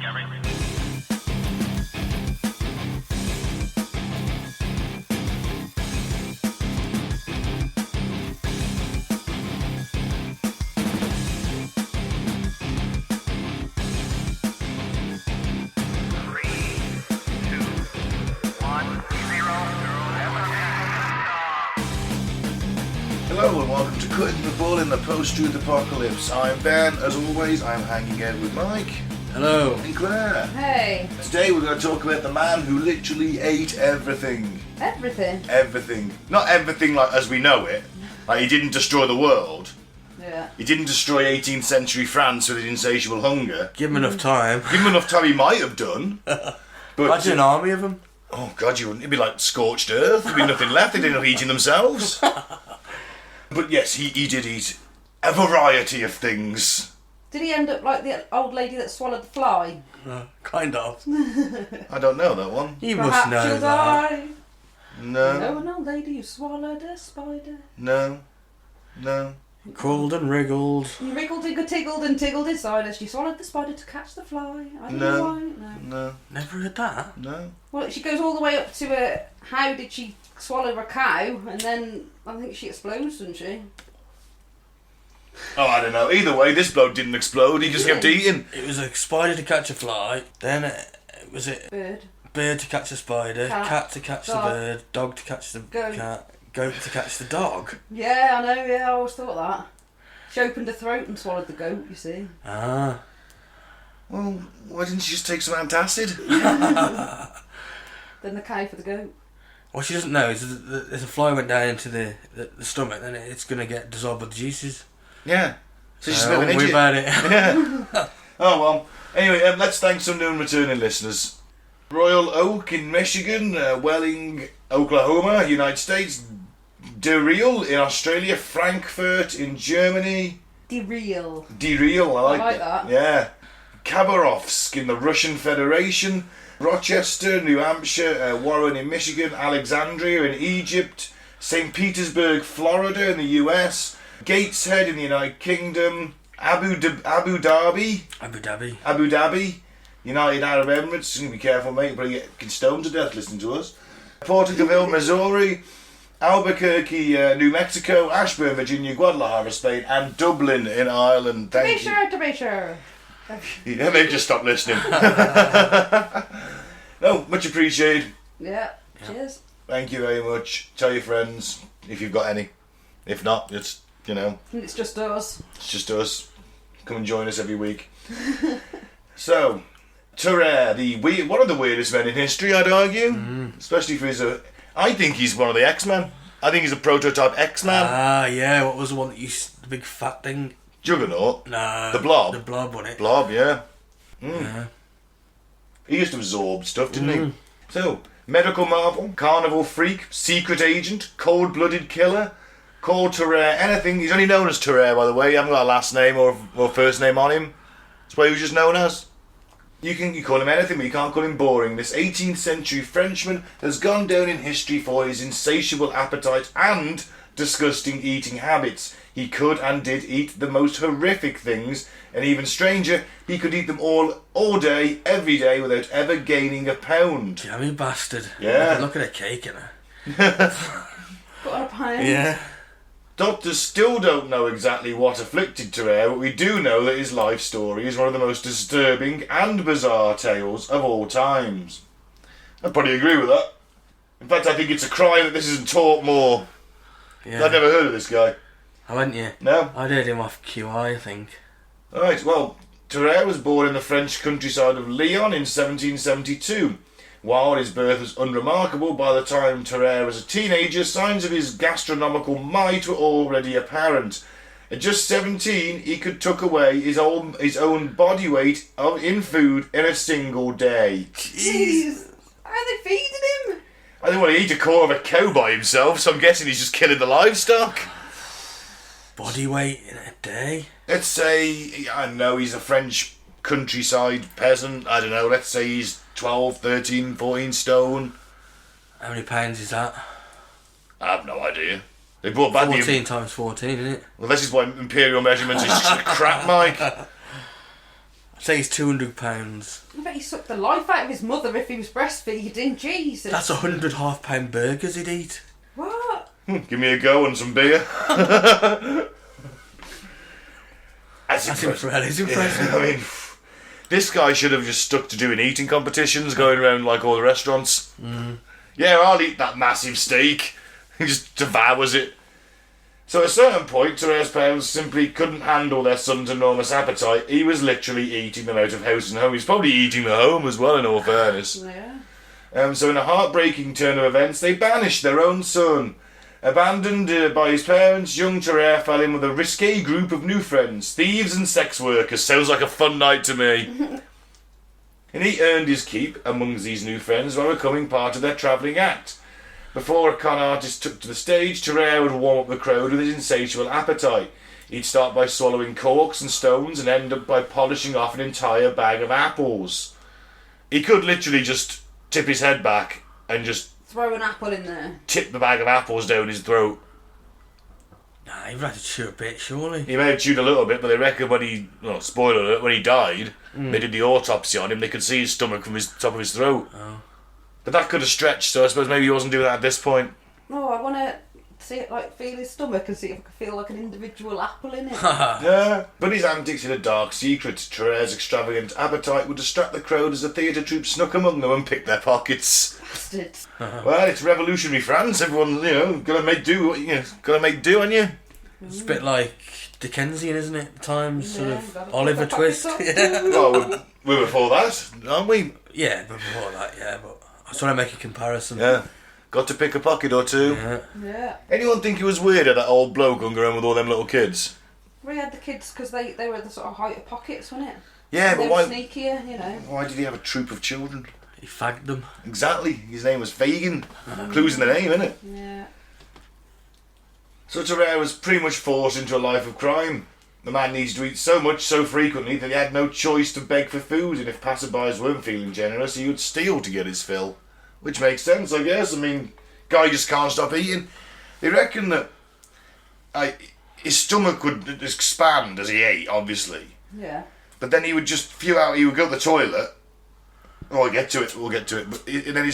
Hello and welcome to Cutting the Bull in the Post-Truth Apocalypse. I'm Ben, as always. I'm hanging out with Mike. Hello. And Claire. Hey. Today we're going to talk about the man who literally ate everything. Everything? Everything. Not everything like as we know it. Like, he didn't destroy the world. Yeah. He didn't destroy 18th century France with his insatiable hunger. Give him enough time. Give him enough time, he might have done. But Imagine an army of them. Oh God, you wouldn't. It'd be like scorched earth. There'd be nothing left. They'd end up eating themselves. But yes, he did eat a variety of things. Did he end up like the old lady that swallowed the fly? Kind of. I don't know that one. You Perhaps must know you'll that. die. No. No, an old lady who swallowed a spider. No. Crawled and wriggled. He wriggled and tiggled and tiggled inside as she swallowed the spider to catch the fly. I don't know why. No. Never heard that. No. Well, she goes all the way up to how did she swallow a cow, and then I think she explodes, doesn't she? Oh, I don't know. Either way, this bloke didn't explode. He just kept eating. It was a spider to catch a fly. Then was it bird to catch a spider, cat to catch the bird, dog to catch the cat, goat to catch the dog. Yeah, I know. Yeah, I always thought that. She opened her throat and swallowed the goat. You see. Ah. Well, why didn't she just take some antacid? Then the cow for the goat. What she doesn't know is that if a fly went down into the stomach, then it's going to get dissolved with the juices. Yeah. So she's a bit don't of an worry idiot. about it. Yeah. Oh well. Anyway, let's thank some new and returning listeners. Royal Oak in Michigan, Welling, Oklahoma, United States, DeReal in Australia, Frankfurt in Germany. DeReal, I like that. Yeah. Khabarovsk in the Russian Federation, Rochester, New Hampshire, Warren in Michigan, Alexandria in Egypt, St. Petersburg, Florida in the US, Gateshead in the United Kingdom, Abu Dhabi, United Arab Emirates. You can be careful, mate. You'll probably get stoned to death listening to us. Porterville, Missouri, Albuquerque, New Mexico, Ashburn, Virginia, Guadalajara, Spain, and Dublin in Ireland. To be sure. Yeah, maybe just stop listening. No, much appreciated. Yeah. Cheers. Thank you very much. Tell your friends if you've got any. If not, it's, It's just us. It's just us. Come and join us every week. So, Tarrare, one of the weirdest men in history, I'd argue. Especially for his... I think he's one of the X-Men. I think he's a prototype X-Man. Ah, yeah. What was the one that the big fat thing? Juggernaut. Nah. The Blob. The Blob, wasn't it? Blob, yeah. Yeah. He used to absorb stuff, didn't he? So, medical marvel, carnival freak, secret agent, cold-blooded killer, called Tarrare, anything. He's only known as Tarrare, by the way. He hasn't got a last name or first name on him. That's what he was just known as. You call him anything, but you can't call him boring. This 18th century Frenchman has gone down in history for his insatiable appetite and disgusting eating habits. He could and did eat the most horrific things, and even stranger, he could eat them all day, every day, without ever gaining a pound. Jammy bastard. Yeah. Look at a cake in her. Got on a pound. Yeah. Doctors still don't know exactly what afflicted Tarrare, but we do know that his life story is one of the most disturbing and bizarre tales of all times. I'd probably agree with that. In fact, I think it's a crime that this isn't taught more. Yeah. I'd never heard of this guy. Haven't you? No. I'd heard him off QI, I think. Alright, well, Tarrare was born in the French countryside of Lyon in 1772. While his birth was unremarkable, by the time Tarrare was a teenager, signs of his gastronomical might were already apparent. At just 17, he could tuck away his own body weight in food in a single day. Jeez! How are they feeding him? I didn't want to eat a quarter of a cow by himself, so I'm guessing he's just killing the livestock. Body weight in a day? Let's say, I don't know, he's a French countryside peasant. I don't know, let's say he's 12, 13, 14 stone. How many pounds is that? I have no idea. They brought back 14 times 14, isn't it? Well, this is why imperial measurements is just crap, Mike. Say he's £200. I bet he sucked the life out of his mother if he was breastfeeding. Jesus. That's 100 half-pound burgers he'd eat. What? Give me a go and some beer. That's impressive. impressive. I mean, this guy should have just stuck to doing eating competitions, going around like all the restaurants. Yeah, I'll eat that massive steak. He just devours it. So at a certain point, Tarrare's parents simply couldn't handle their son's enormous appetite. He was literally eating them out of house and home. He's probably eating the home as well, in all fairness. Yeah. So in a heartbreaking turn of events, they banished their own son. Abandoned by his parents, young Tarrare fell in with a risque group of new friends, thieves and sex workers. Sounds like a fun night to me. And he earned his keep amongst these new friends by becoming part of their travelling act. Before a con artist took to the stage, Tarrare would warm up the crowd with his insatiable appetite. He'd start by swallowing corks and stones and end up by polishing off an entire bag of apples. He could literally just tip his head back and just throw an apple in there. Tip the bag of apples down his throat. Nah, he would have to chew a bit, surely. He may have chewed a little bit, but they reckon when he, well, spoiler alert, when he died, they did the autopsy on him, they could see his stomach from his top of his throat. Oh. But that could have stretched, so I suppose maybe he wasn't doing that at this point. No, I want to see it, like, feel his stomach and see if I can feel like an individual apple in it. Yeah, but his antics had a dark secret. Tarrare's extravagant appetite would distract the crowd as the theatre troupe snuck among them and picked their pockets. Bastards. Well, it's revolutionary France. Everyone, gotta make do. Gotta make do, on you. It's a bit like Dickensian, isn't it? At times, sort Yeah, of gotta Oliver put the Twist. pockets Yeah. Well, we're before that, aren't we? Yeah, but before that, yeah. But I was trying to make a comparison. Yeah. Got to pick a pocket or two. Yeah. Yeah. Anyone think it was weird that old bloke hung around with all them little kids? We had the kids because they were the sort of height of pockets, wasn't it? Yeah, They but were why? sneakier, Why did he have a troop of children? He fagged them. Exactly. His name was Fagin. Clues in the name, innit? Yeah. So Tarrare was pretty much forced into a life of crime. The man needs to eat so much so frequently that he had no choice to beg for food, and if passersby weren't feeling generous, he would steal to get his fill. Which makes sense, I guess. I mean, guy just can't stop eating. They reckon that his stomach would expand as he ate, obviously. Yeah. But then he would just he would go to the toilet. Oh, we'll get to it. But and then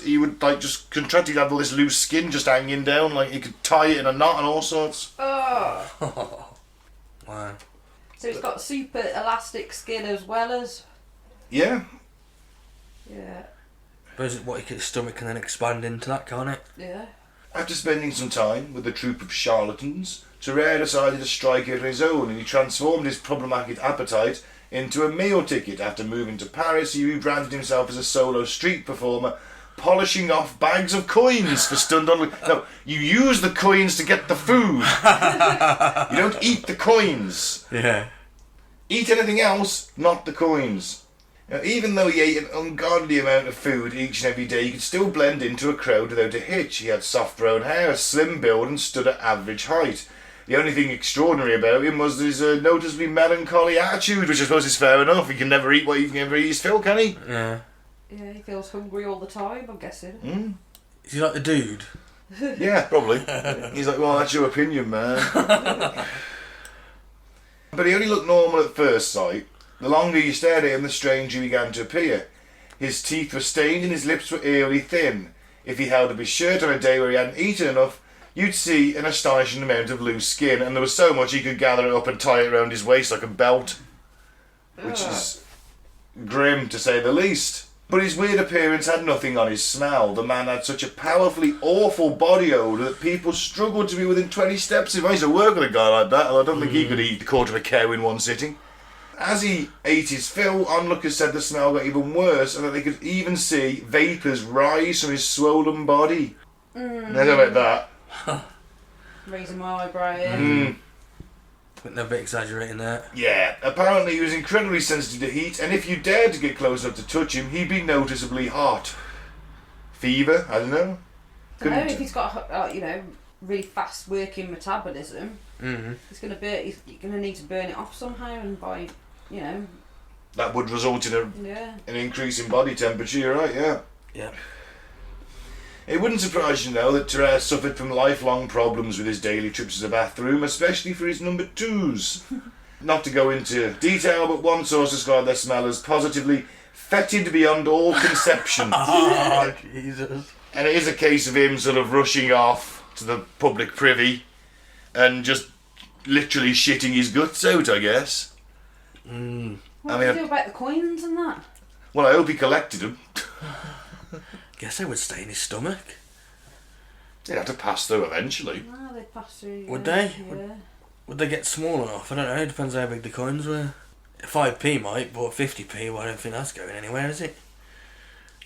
he would just contract. He'd have all this loose skin just hanging down. Like he could tie it in a knot and all sorts. Oh. Wow. So it's got super elastic skin as well as. Yeah. Yeah. But is it what his stomach can then expand into that, can't it? Yeah. After spending some time with a troupe of charlatans, Tarrare decided to strike out on his own, and he transformed his problematic appetite into a meal ticket. After moving to Paris, he rebranded himself as a solo street performer, polishing off bags of coins for stunned onlookers. No, you use the coins to get the food. You don't eat the coins. Yeah. Eat anything else, not the coins. Now, even though he ate an ungodly amount of food each and every day, he could still blend into a crowd without a hitch. He had soft brown hair, a slim build, and stood at average height. The only thing extraordinary about him was his noticeably melancholy attitude, which I suppose is fair enough. He can never eat what he can never eat his fill, can he? Yeah. Yeah, he feels hungry all the time, I'm guessing. Mm. Is he like the dude? Yeah, probably. He's like, well, that's your opinion, man. But he only looked normal at first sight. The longer you stared at him, the stranger he began to appear. His teeth were stained and his lips were eerily thin. If he held up his shirt on a day where he hadn't eaten enough, you'd see an astonishing amount of loose skin, and there was so much he could gather it up and tie it around his waist like a belt. Which is grim, to say the least. But his weird appearance had nothing on his smell. The man had such a powerfully awful body odour that people struggled to be within 20 steps of him. I used to work with a guy like that, and I don't think he could eat a quarter of a cow in one sitting. As he ate his fill, onlookers said the smell got even worse, and that they could even see vapours rise from his swollen body. I don't know about that. Raising my eyebrow, yeah. I think they're a bit exaggerating there. Yeah, apparently he was incredibly sensitive to heat, and if you dared to get close enough to touch him, he'd be noticeably hot. Fever? I don't know. I don't know if he's got, really fast working metabolism. He's gonna you're gonna need to burn it off somehow, and by, That would result in an increase in body temperature, you're right, yeah. Yeah. It wouldn't surprise you to know that Tarrare suffered from lifelong problems with his daily trips to the bathroom, especially for his number twos. Not to go into detail, but one source described their smell as positively fetid beyond all conception. Oh, Jesus. And it is a case of him sort of rushing off to the public privy and just literally shitting his guts out, I guess. What do you do about the coins and that? Well, I hope he collected them. Guess they would stay in his stomach. They'd have to pass through eventually. No, they'd pass through. Would they? Yeah. Would they get small enough? I don't know. It depends how big the coins were. 5p might, but 50p, well, I don't think that's going anywhere, is it?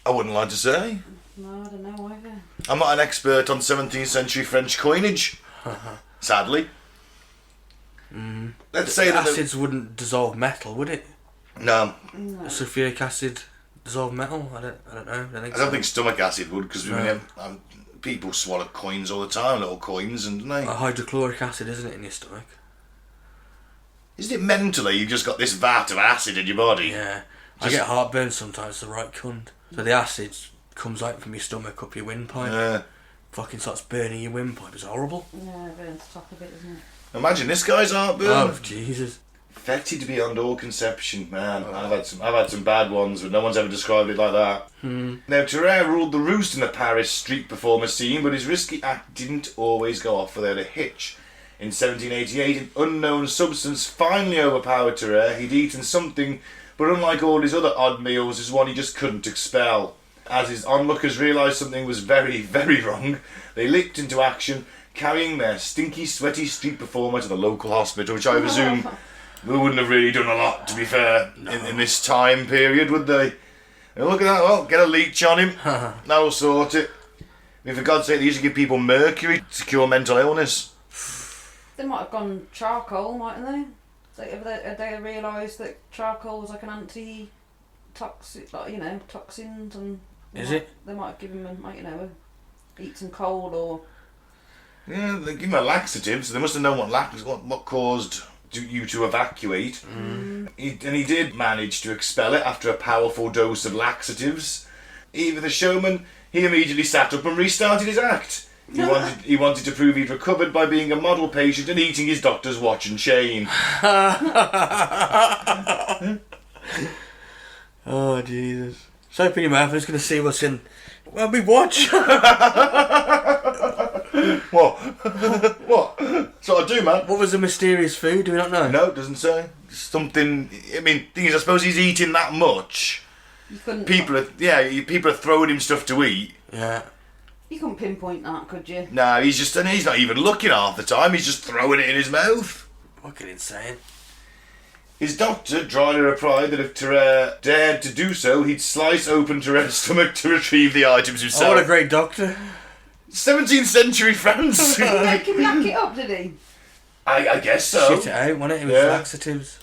I wouldn't like to say. No, I don't know either. I'm not an expert on 17th century French coinage, sadly. Let's say that... Acids wouldn't dissolve metal, would it? No. Sulfuric acid dissolve metal? I don't know. I don't think stomach acid would, because people swallow coins all the time, little coins, and don't they? Hydrochloric acid, isn't it, in your stomach? Isn't it mentally you've just got this vat of acid in your body? Yeah. I get heartburn sometimes, the right cunt. So the acid comes out from your stomach up your windpipe. Fucking starts burning your windpipe. It's horrible. Yeah, it burns the top of it, doesn't it? Imagine this guy's heartburn. Oh, Jesus. Fetid beyond all conception, man. I've had some bad ones, but no one's ever described it like that. Now, Tarrare ruled the roost in the Paris street performer scene, but his risky act didn't always go off without a hitch. In 1788, an unknown substance finally overpowered Tarrare. He'd eaten something, but unlike all his other odd meals, is one he just couldn't expel. As his onlookers realised something was very, very wrong, they leaped into action, carrying their stinky, sweaty street performer to the local hospital, which I presume we wouldn't have really done a lot, to be fair, in this time period, would they? And look at that, well, get a leech on him, that'll sort it. I mean, for God's sake, they used to give people mercury to cure mental illness. They might have gone charcoal, mightn't they? Have they realised that charcoal was like an anti-toxic, like, toxins and... Is it? They might have given him, eat some coal or... Yeah, they give him a laxative, so they must have known what caused you to evacuate. And he did manage to expel it after a powerful dose of laxatives. Even the showman, he immediately sat up and restarted his act. He wanted to prove he'd recovered by being a model patient and eating his doctor's watch and chain. Oh, Jesus. So open your mouth, I'm just going to see what's in... Well, we watch. What? What? That's what I do, man. What was the mysterious food? Do we not know? No, it doesn't say. Something... I mean, thing is, I suppose he's eating that much. You couldn't... People are throwing him stuff to eat. Yeah. You couldn't pinpoint that, could you? No, he's not even looking half the time. He's just throwing it in his mouth. Fucking insane. His doctor dryly replied that if Tarrare dared to do so, he'd slice open Tarrare's stomach to retrieve the items himself. Oh, what a great doctor. 17th century France. Did he make him lack it up, did he? I guess so. Shit it out, wasn't it? It was laxatives.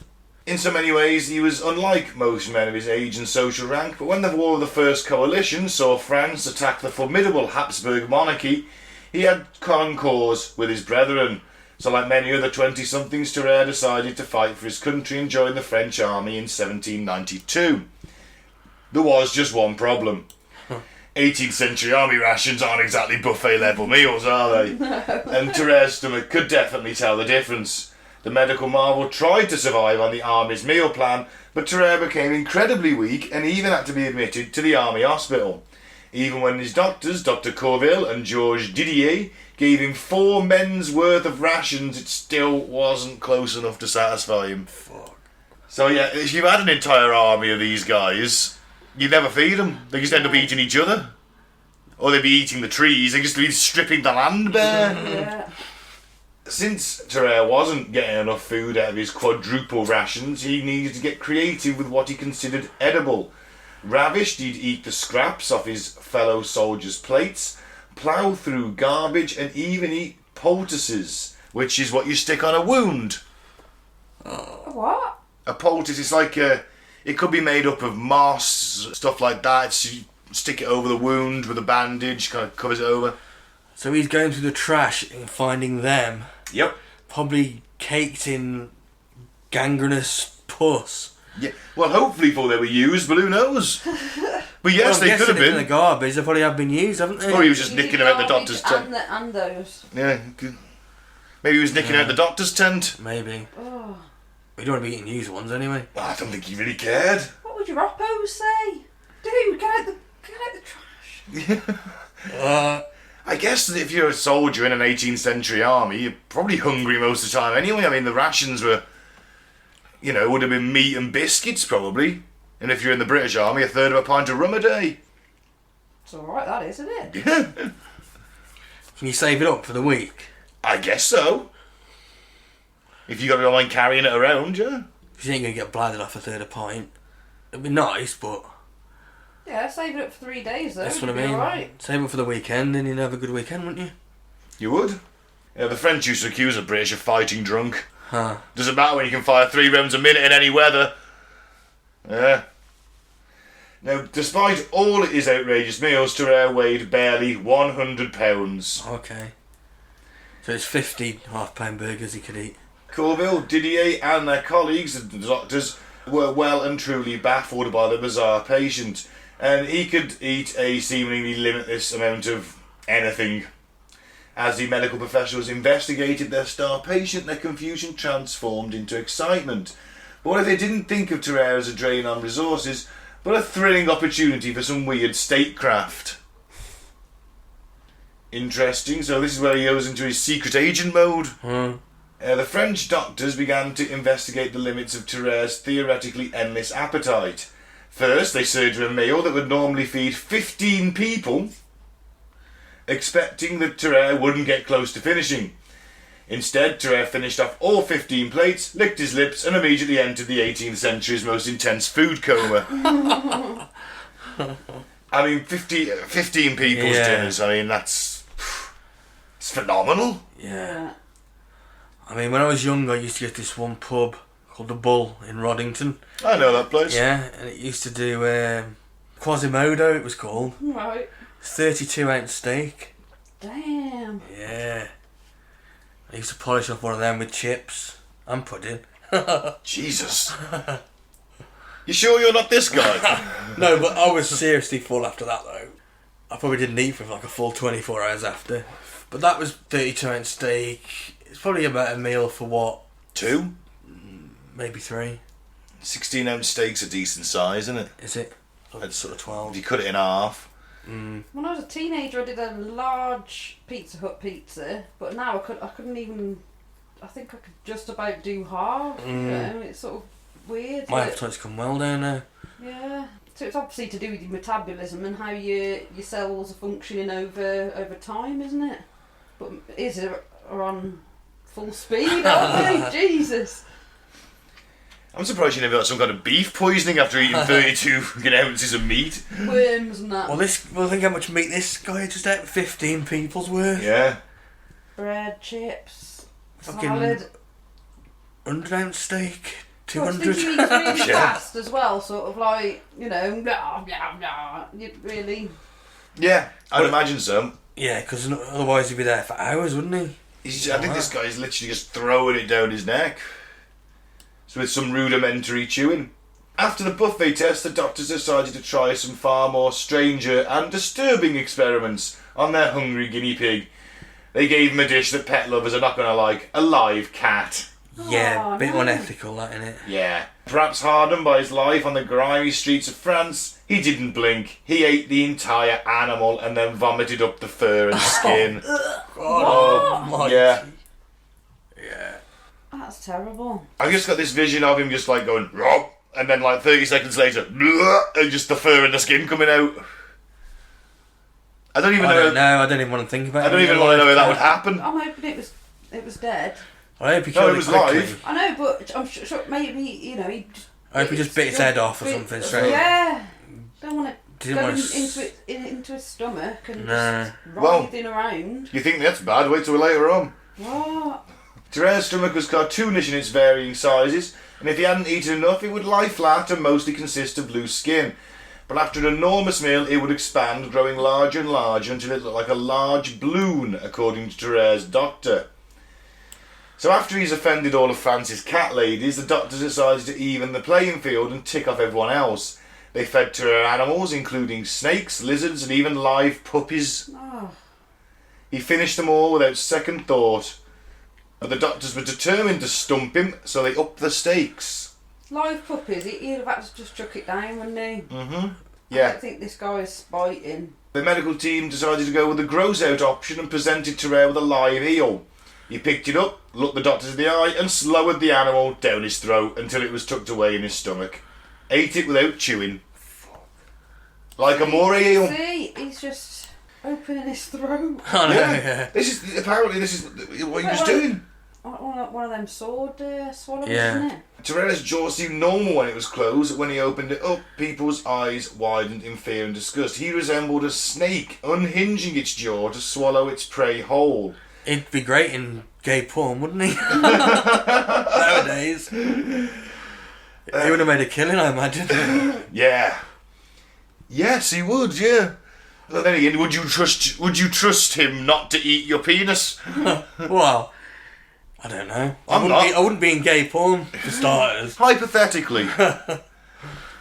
In so many ways, he was unlike most men of his age and social rank, but when the War of the First Coalition saw France attack the formidable Habsburg monarchy, he had common cause with his brethren. So like many other 20-somethings, Tarrare decided to fight for his country and join the French army in 1792. There was just one problem. 18th century army rations aren't exactly buffet level meals, are they? And Tarrare's stomach could definitely tell the difference. The medical marvel tried to survive on the army's meal plan, but Tarrare became incredibly weak and even had to be admitted to the army hospital. Even when his doctors, Dr. Corville and Georges Didier, gave him 4 men's worth of rations, it still wasn't close enough to satisfy him. Fuck. So yeah, if you had an entire army of these guys, you'd never feed them. They just end up eating each other. Or they'd be eating the trees, they'd just be stripping the land bare. Yeah. Since Tarrare wasn't getting enough food out of his quadruple rations, he needed to get creative with what he considered edible. Ravished, he'd eat the scraps off his fellow soldiers' plates, plough through garbage, and even eat poultices, which is what you stick on a wound. What? A poultice is like it could be made up of moss, stuff like that. So you stick it over the wound with a bandage, kind of covers it over. So he's going through the trash and finding them. Yep. Probably caked in gangrenous pus. Yeah. Well, hopefully before they were used, but who knows? But yes, they could have been. In the garbage, they probably have been used, haven't they? Or he was just nicking them out the doctor's tent. And those. Yeah. Maybe he was nicking out the doctor's tent. Maybe. Oh. We don't want to be eating used ones anyway. I don't think he really cared. What would your oppos say? Dude, get out the trash. I guess that if you're a soldier in an 18th century army, you're probably hungry most of the time anyway. I mean, the rations were, would have been meat and biscuits probably. And if you're in the British army, a third of a pint of rum a day. It's alright, that is, isn't it? Yeah. Can you save it up for the week? I guess so. If you got to go on carrying it around, yeah. Because you ain't going to get bladdered off a third of a pint. It'd be nice, but... Yeah, save it up for 3 days though. That's what I mean. Alright. Save it for the weekend and you'd have a good weekend, wouldn't you? You would. Yeah, the French used to accuse the British of fighting drunk. Huh. Doesn't matter when you can fire 3 rounds a minute in any weather. Yeah. Now, despite all his outrageous meals, Tarrare weighed barely 100 pounds. Okay. So it's 50 half-pound burgers he could eat. Colville, Didier and their colleagues, the doctors, were well and truly baffled by the bizarre patient, and he could eat a seemingly limitless amount of anything. As the medical professionals investigated their star patient, their confusion transformed into excitement. But what if they didn't think of Tarrare as a drain on resources, but a thrilling opportunity for some weird statecraft? Interesting, so this is where he goes into his secret agent mode. The French doctors began to investigate the limits of Tarrare's theoretically endless appetite. First, they served him a meal that would normally feed 15 people, expecting that Tarrare wouldn't get close to finishing. Instead, Tarrare finished off all 15 plates, licked his lips, and immediately entered the 18th century's most intense food coma. I mean, 15 people's dinners, I mean, it's phenomenal. Yeah. I mean, when I was young, I used to get this one pub called The Bull in Roddington. I know that place. Yeah, and it used to do Quasimodo, it was called. Right. 32-ounce steak. Damn. Yeah. I used to polish off one of them with chips and pudding. Jesus. You sure you're not this guy? No, but I was seriously full after that, though. I probably didn't eat for like a full 24 hours after. But that was 32-ounce steak. It's probably about a meal for what? 2? Maybe 3. 16-ounce steak's a decent size, isn't it? Is it? It's sort of 12. If you cut it in half. When I was a teenager, I did a large Pizza Hut pizza, but now I couldn't even. I think I could just about do half. It's sort of weird. My appetite's come well down now. Yeah. So it's obviously to do with your metabolism and how your cells are functioning over time, isn't it? But are on full speed, aren't they? Jesus. I'm surprised you never got some kind of beef poisoning after eating 32 ounces of meat. Worms and that. Well, think how much meat this guy just ate. 15 people's worth. Yeah. Bread, chips, Fucking salad. 100-ounce steak. Well, 200. you eat really fast as well, sort of like, blah, blah, blah. You really... Yeah, I'd imagine so. Yeah, because otherwise he'd be there for hours, wouldn't he? I think this guy's literally just throwing it down his neck. So with some rudimentary chewing. After the buffet test, the doctors decided to try some far more stranger and disturbing experiments on their hungry guinea pig. They gave him a dish that pet lovers are not going to like, a live cat. Yeah, Oh, bit no. unethical, that, innit? Yeah. Perhaps hardened by his life on the grimy streets of France, he didn't blink. He ate the entire animal and then vomited up the fur and skin. Oh, my. Yeah. Yeah. That's terrible. I just got this vision of him just like going, "Rob," and then like 30 seconds later, "Bleh," and just the fur and the skin coming out. I don't even know. I don't even want to think about it. I don't even want to know how that would happen. I'm hoping it was dead. I hope he No, killed it was quickly. live. I know, but I'm sure maybe, he just... I hope he just bit his head off or something straight. Yeah. Don't want to Didn't go want to into his stomach and Nah. just Well- writhing around. You think that's bad? Wait till later on. What? Tarrare's stomach was cartoonish in its varying sizes, and if he hadn't eaten enough, it would lie flat and mostly consist of loose skin. But after an enormous meal, it would expand, growing larger and larger until it looked like a large balloon, according to Tarrare's doctor. So after he's offended all of France's cat ladies, the doctors decided to even the playing field and tick off everyone else. They fed Tarrare animals, including snakes, lizards, and even live puppies. Oh. He finished them all without second thought. But the doctors were determined to stump him, so they upped the stakes. Live puppies, he'd have had to just chuck it down, wouldn't he? Mm-hmm. I Yeah. don't think this guy's spiting. The medical team decided to go with the grows-out option and presented Tarrare with a live eel. He picked it up, looked the doctors in the eye, and lowered the animal down his throat until it was tucked away in his stomach. Ate it without chewing. Like a moray eel. See, he's just opening his throat. Oh, no, Yeah. yeah. This is what he was doing. One of them sword swallows, Yeah. isn't it? Tarrare's jaw seemed normal when it was closed. When he opened it up, people's eyes widened in fear and disgust. He resembled a snake, unhinging its jaw to swallow its prey whole. He'd be great in gay porn, wouldn't he? Nowadays. He would have made a killing, I imagine. Yeah. Yes, he would. Yeah. But then again, would you trust him not to eat your penis? Well, I don't know. I wouldn't be in gay porn, for starters. Hypothetically,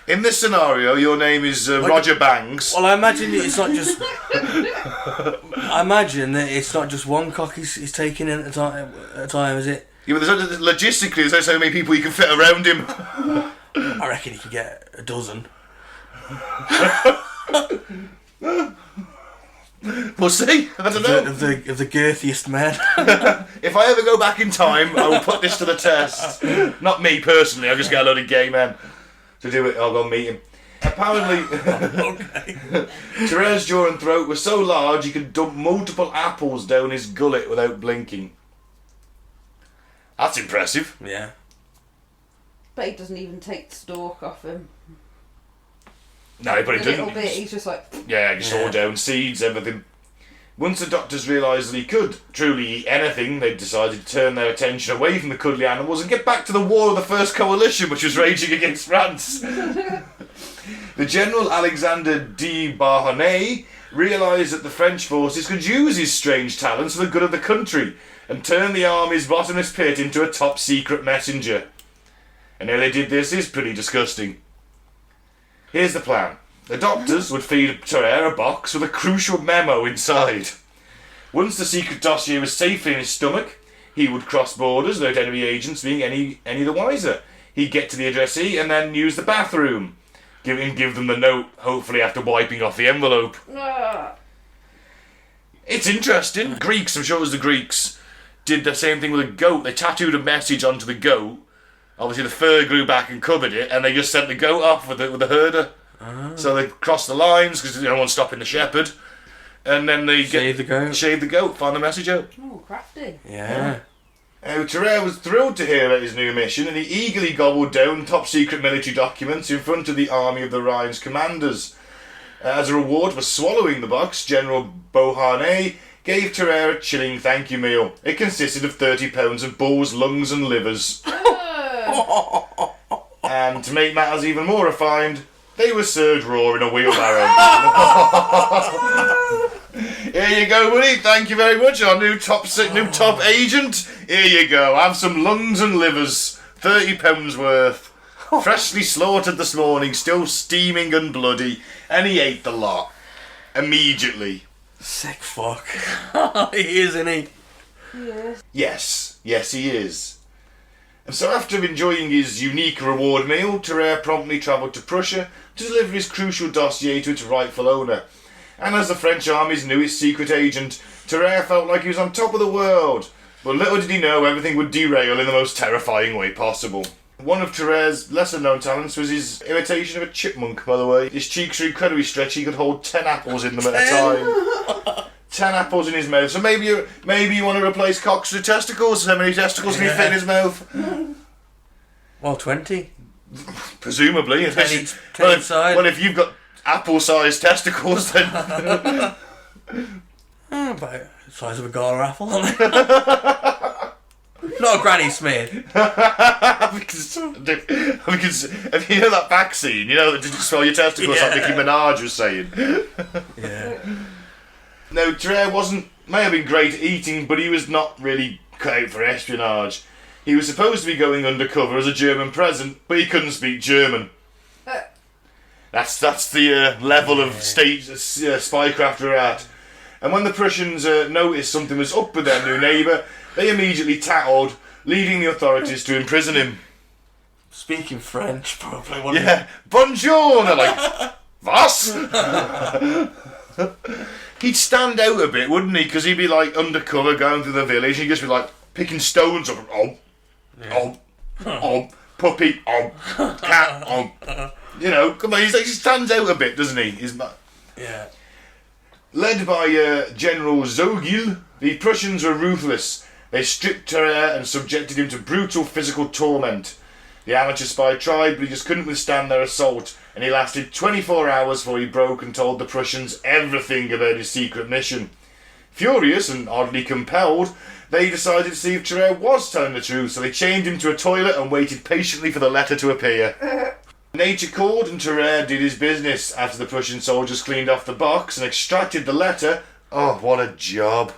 in this scenario, your name is Roger Banks. Well, I imagine it's not just... I imagine that it's not just one cock he's taking in at a time, is it? Yeah, but logistically, there's only so many people you can fit around him. I reckon he could get a dozen. We'll see. I don't know. Of the girthiest men. If I ever go back in time, I will put this to the test. Not me personally. I'll just get a load of gay men to do it. I'll go meet him. Apparently, Okay. Tarrare's jaw and throat were so large he could dump multiple apples down his gullet without blinking. That's impressive. Yeah. But he doesn't even take the stalk off him. No, but he A didn't. little bit, he's just like... Yeah, just all down seeds, everything. Once the doctors realised that he could truly eat anything, they decided to turn their attention away from the cuddly animals and get back to the war of the First Coalition, which was raging against France. The General Alexander de Baronnay realised that the French forces could use his strange talents for the good of the country and turn the army's bottomless pit into a top-secret messenger. And how they did this is pretty disgusting. Here's the plan. The doctors would feed Tarrare a box with a crucial memo inside. Once the secret dossier was safely in his stomach, he would cross borders without enemy agents being any the wiser. He'd get to the addressee and then use the bathroom. Give them the note, hopefully after wiping off the envelope. It's interesting. Greeks, I'm sure it was the Greeks, did the same thing with a goat. They tattooed a message onto the goat. Obviously the fur grew back and covered it, and they just sent the goat off with the herder. Oh. So they crossed the lines because no one's stopping the shepherd, and then they shave the goat, find the message out. Oh, crafty. Yeah. Tarrare was thrilled to hear about his new mission, and he eagerly gobbled down top-secret military documents in front of the Army of the Rhine's commanders. As a reward for swallowing the box, General Beauharnais gave Tarrare a chilling thank you meal. It consisted of 30 pounds of bull's lungs and livers. And to make matters even more refined, they were served raw in a wheelbarrow. Here you go, buddy. Thank you very much, our new top agent. Here you go. Have some lungs and livers. £30 worth. Freshly slaughtered this morning, still steaming and bloody. And he ate the lot. Immediately. Sick fuck. He is, isn't he? Yes. Yes, he is. And so after enjoying his unique reward meal, Tarrare promptly travelled to Prussia to deliver his crucial dossier to its rightful owner. And as the French army's newest secret agent, Tarrare felt like he was on top of the world. But little did he know everything would derail in the most terrifying way possible. One of Tarrare's lesser-known talents was his imitation of a chipmunk, by the way. His cheeks were incredibly stretchy, he could hold 10 apples in them at a time. 10 apples in his mouth. So maybe you want to replace cocks with testicles? How many testicles can he fit in his mouth? Well, 20. Presumably. 10 each side. Well, if you've got apple-sized testicles, then... About the size of a gala apple, aren't they? Not a Granny Smith. because if you know that vaccine, you know that didn't swell your testicles like Nicki Minaj was saying. Yeah. No, Tarrare may have been great at eating, but he was not really cut out for espionage. He was supposed to be going undercover as a German peasant, but he couldn't speak German. That's the level of state spycraft we're at. And when the Prussians noticed something was up with their new neighbour, they immediately tattled, leading the authorities to imprison him. Speaking French, probably. Wasn't Yeah, bonjour! They're like, was? He'd stand out a bit, wouldn't he? Because he'd be like undercover going through the village, and he'd just be like picking stones up. Puppy, cat, You know, come on, he stands out a bit, doesn't he? Yeah. Led by General Zogil, the Prussians were ruthless. They stripped Tarrare and subjected him to brutal physical torment. The amateur spy tried, but he just couldn't withstand their assault, and he lasted 24 hours before he broke and told the Prussians everything about his secret mission. Furious and oddly compelled, they decided to see if Tarrare was telling the truth, so they chained him to a toilet and waited patiently for the letter to appear. Nature called, and Tarrare did his business. After the Prussian soldiers cleaned off the box and extracted the letter... Oh, what a job.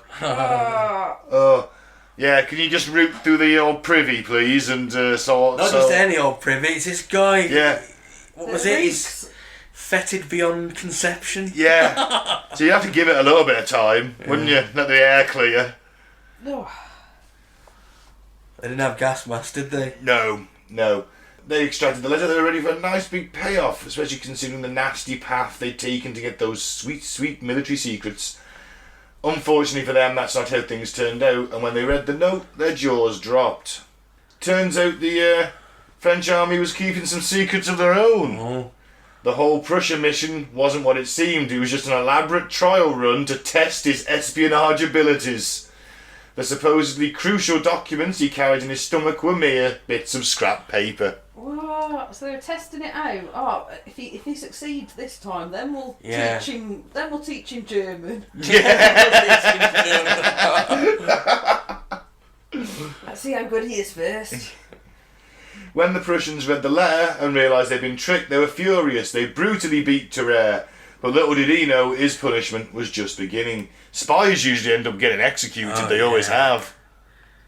Yeah, can you just root through the old privy, please, and Not just any old privy, it's this guy. Yeah. What was it? He's fetid beyond conception. Yeah. So you have to give it a little bit of time, wouldn't you? Let the air clear. No. They didn't have gas masks, did they? No. They extracted the letter, they were ready for a nice big payoff, especially considering the nasty path they'd taken to get those sweet, sweet military secrets. Unfortunately for them, that's not how things turned out, and when they read the note, their jaws dropped. Turns out the French army was keeping some secrets of their own. Oh. The whole Prussia mission wasn't what it seemed. It was just an elaborate trial run to test his espionage abilities. The supposedly crucial documents he carried in his stomach were mere bits of scrap paper. What? So they were testing it out. Oh, if he succeeds this time, then we'll teach him. Then we'll teach him German. Let's see how good he is first. When the Prussians read the letter and realised they'd been tricked, they were furious. They brutally beat Tarrare. But little did he know his punishment was just beginning. Spies usually end up getting executed. They always have.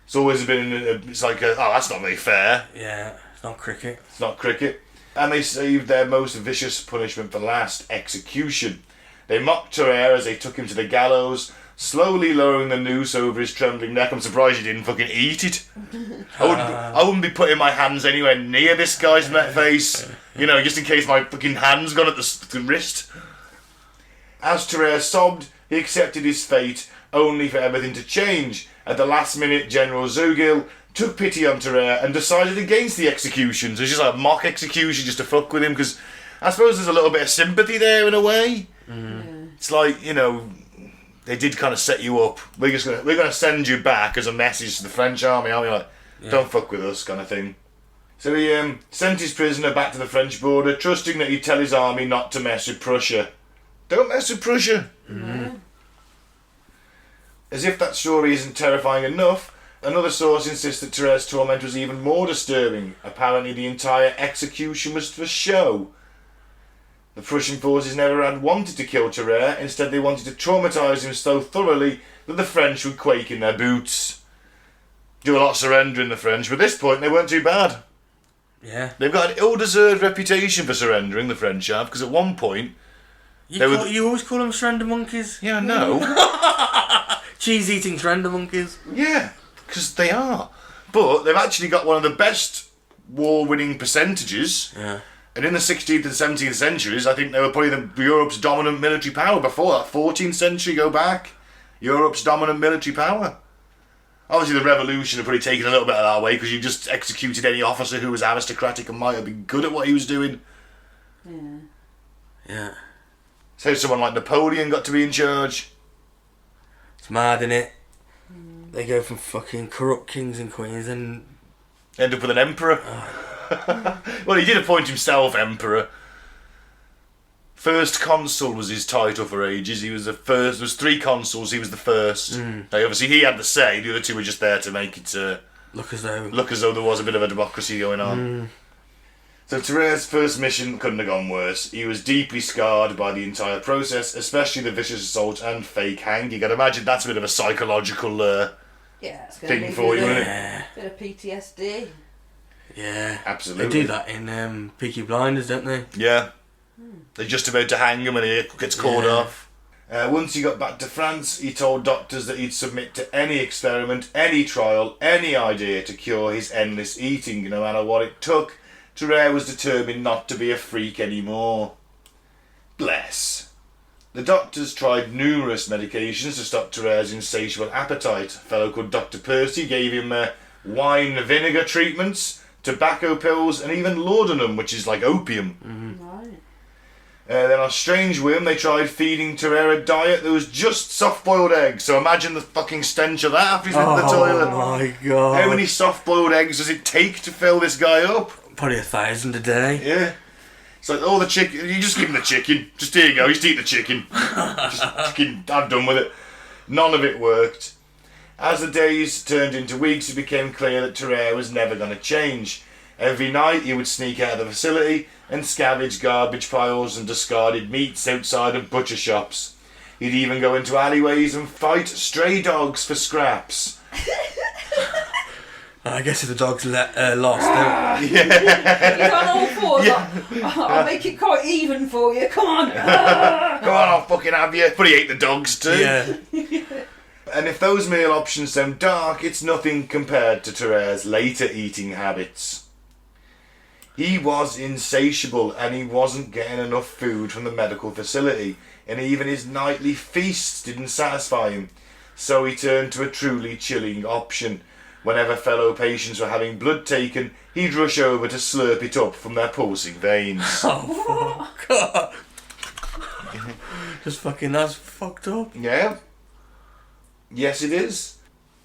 It's always been. It's like, that's not very fair. Yeah, it's not cricket. It's not cricket. And they saved their most vicious punishment for last: execution. They mocked Tarrare as they took him to the gallows, slowly lowering the noose over his trembling neck. I'm surprised he didn't fucking eat it. I wouldn't be putting my hands anywhere near this guy's face, you know, just in case my fucking hand's gone at the wrist. As Tarrare sobbed, he accepted his fate, only for everything to change. At the last minute, General Zogil took pity on Tarrare and decided against the executions. It was just like a mock execution just to fuck with him, because I suppose there's a little bit of sympathy there in a way. It's like, you know, they did kind of set you up. We're gonna send you back as a message to the French army, aren't we? Like, don't fuck with us, kind of thing. So he sent his prisoner back to the French border, trusting that he'd tell his army not to mess with Prussia. Don't mess with Prussia. As if that story isn't terrifying enough, another source insists that Tarrare's torment was even more disturbing. Apparently the entire execution was for show. The Prussian forces never had wanted to kill Tarrare. Instead, they wanted to traumatise him so thoroughly that the French would quake in their boots. Do a lot of surrendering, the French, but at this point they weren't too bad. Yeah. They've got an ill-deserved reputation for surrendering, the French have, because at one point... You always call them surrender monkeys? Yeah, I know. Cheese-eating surrender monkeys? Yeah, because they are. But they've actually got one of the best war-winning percentages. Yeah. And in the 16th and 17th centuries, I think they were probably Europe's dominant military power. Before that, 14th century, go back, Europe's dominant military power. Obviously, the revolution had probably taken a little bit of that away, because you just executed any officer who was aristocratic and might have been good at what he was doing. Yeah. So someone like Napoleon got to be in charge. It's mad, innit? They go from fucking corrupt kings and queens and... End up with an emperor. Well, he did appoint himself emperor. First consul was his title for ages. He was the first. There was 3 consuls. He was the first. Now, obviously, he had the say. The other 2 were just there to make it look as though there was a bit of a democracy going on. So Tarrare's first mission couldn't have gone worse. He was deeply scarred by the entire process, especially the vicious assault and fake hang. You can imagine that's a bit of a psychological it's thing for you, isn't it? Yeah. Bit of PTSD. Yeah, absolutely. They do that in Peaky Blinders, don't they? Yeah. They're just about to hang him and he gets caught off. Once he got back to France, he told doctors that he'd submit to any experiment, any trial, any idea to cure his endless eating, no matter what it took. Tarrare was determined not to be a freak anymore. Bless. The doctors tried numerous medications to stop Tarrare's insatiable appetite. A fellow called Dr. Percy gave him wine vinegar treatments, tobacco pills, and even laudanum, which is like opium. Mm-hmm. Right. Then on a strange whim, they tried feeding Tarrare a diet that was just soft-boiled eggs. So imagine the fucking stench of that after he's been to the toilet. Oh my god. How many soft-boiled eggs does it take to fill this guy up? Probably 1,000 a day. Yeah. It's like, all the chicken, you just give him the chicken. Just here you go, just eat the chicken. Just fucking, I'm done with it. None of it worked. As the days turned into weeks, it became clear that Tarrare was never going to change. Every night he would sneak out of the facility and scavenge garbage piles and discarded meats outside of butcher shops. He'd even go into alleyways and fight stray dogs for scraps. I guess if the dog's lost, then... You can't all fours. I'll make it quite even for you. Come on. Come on, I'll fucking have you. But he ate the dogs too. Yeah. And if those meal options sound dark, it's nothing compared to Tarrare's later eating habits. He was insatiable and he wasn't getting enough food from the medical facility, and even his nightly feasts didn't satisfy him. So he turned to a truly chilling option. Whenever fellow patients were having blood taken, he'd rush over to slurp it up from their pulsing veins. Oh, fuck. God. Just fucking, that's fucked up. Yeah. Yes, it is.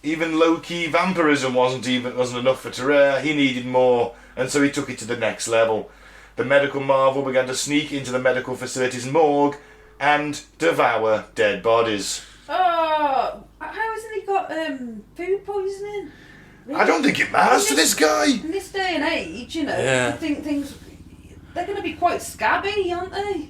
Even low-key vampirism wasn't enough for Tarrare. He needed more, and so he took it to the next level. The medical marvel began to sneak into the medical facility's morgue and devour dead bodies. Oh, how hasn't he got food poisoning? Really? I don't think it matters to this guy. In this day and age, you know, Yeah. I think things, they're going to be quite scabby, aren't they?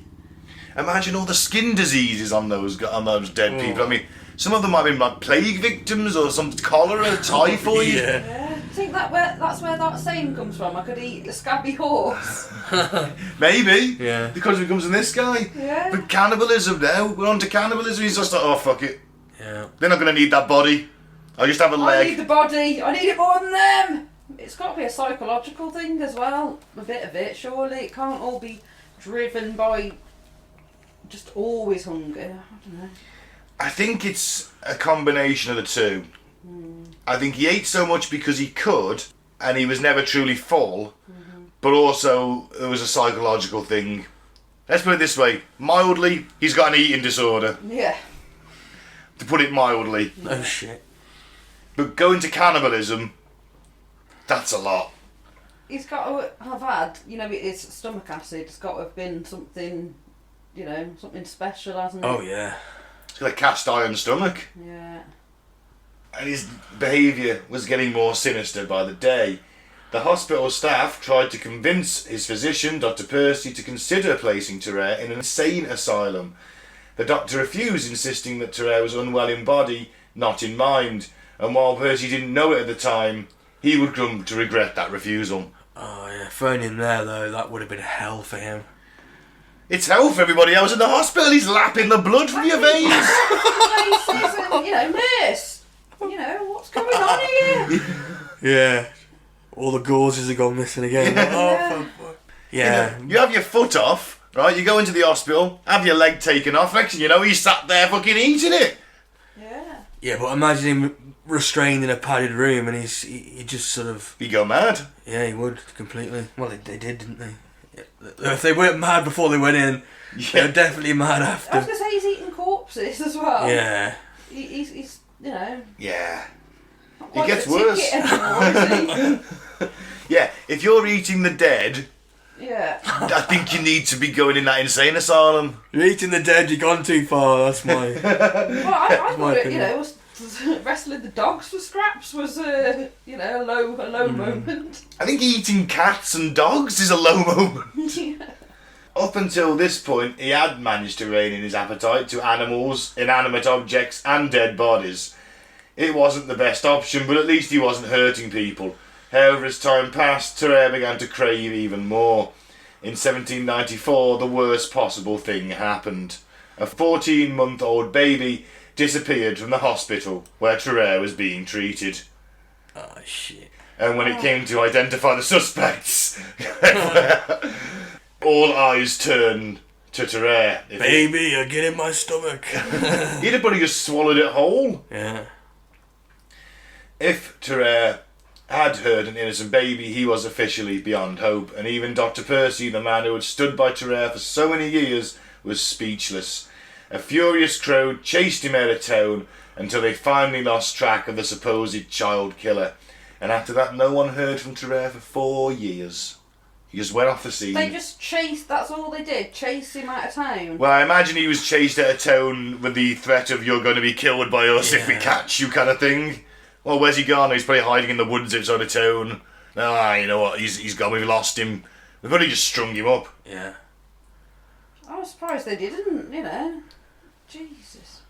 Imagine all the skin diseases on those dead people. I mean, some of them might have been like plague victims or some cholera, typhoid. Yeah. Yeah. I think that's where that saying comes from. I could eat a scabby horse. Maybe. Yeah. Because it comes from this guy. Yeah. But cannibalism now. We're on to cannibalism. He's just like, oh, fuck it. Yeah. They're not going to need that body. I'll just have a I leg. need the body. I need it more than them. It's got to be a psychological thing as well. A bit of it, surely. It can't all be driven by just always hunger. I don't know. I think it's a combination of the two. I think he ate so much because he could, and he was never truly full, but also there was a psychological thing. Let's put it this way, mildly, he's got an eating disorder, Yeah. to put it mildly. No shit. But going to cannibalism, that's a lot. He's got to have had, you know, it's stomach acid. It's got to have been something, you know, something special, hasn't it? Oh, yeah. He's got a cast iron stomach. Yeah. And his behaviour was getting more sinister by the day. The hospital staff tried to convince his physician, Dr. Percy, to consider placing Tarrare in an insane asylum. The doctor refused, insisting that Tarrare was unwell in body, not in mind, and while Percy didn't know it at the time, he would come to regret that refusal. Oh, yeah. Throwing him there, though, that would have been hell for him. It's hell for everybody else in the hospital. He's lapping the blood from your veins. Places and, you know, nurse. You know, what's going on here? Yeah. All the gauzes have gone missing again. Yeah. Oh, fuck. Yeah. You have your foot off, right? You go into the hospital, have your leg taken off. Next thing you know, he's sat there fucking eating it. Yeah. Yeah, but imagine him restrained in a padded room and he just sort of... You go mad. Yeah, he would, completely. Well, they did, didn't they? Yeah. If they weren't mad before they went in, they were definitely mad after. I was going to say he's eating corpses as well. Yeah. He's you know... Yeah. not It quite gets a worse. ticket anymore, is Yeah, if you're eating the dead, he? Yeah. I think you need to be going in that insane asylum. You're eating the dead, you've gone too far, that's my... Well, I my thought it, opinion. you know, was wrestling the dogs for scraps was, you know, a low moment. I think eating cats and dogs is a low moment. Yeah. Up until this point, he had managed to rein in his appetite to animals, inanimate objects and dead bodies. It wasn't the best option, but at least he wasn't hurting people. However, as time passed, Tarrare began to crave even more. In 1794, the worst possible thing happened. a 14-month-old baby disappeared from the hospital where Tarrare was being treated. Oh, shit. And when it came to identify the suspects, all eyes turned to Tarrare. Baby, you're getting my stomach. He'd have probably just swallowed it whole. Yeah. If Tarrare had hurt an innocent baby, he was officially beyond hope, and even Dr. Percy, the man who had stood by Tarrare for so many years, was speechless. A furious crowd chased him out of town until they finally lost track of the supposed child killer. And after that, no one heard from Tarrare for 4 years. He just went off the scene. They just chased, that's all they did, chase him out of town. Well, I imagine he was chased out of town with the threat of "you're going to be killed by us if we catch you" kind of thing. Well, where's he gone? He's probably hiding in the woods outside of town. You know what, he's gone, we've lost him. We've probably just strung him up. Yeah. I was surprised they didn't, you know. Jesus.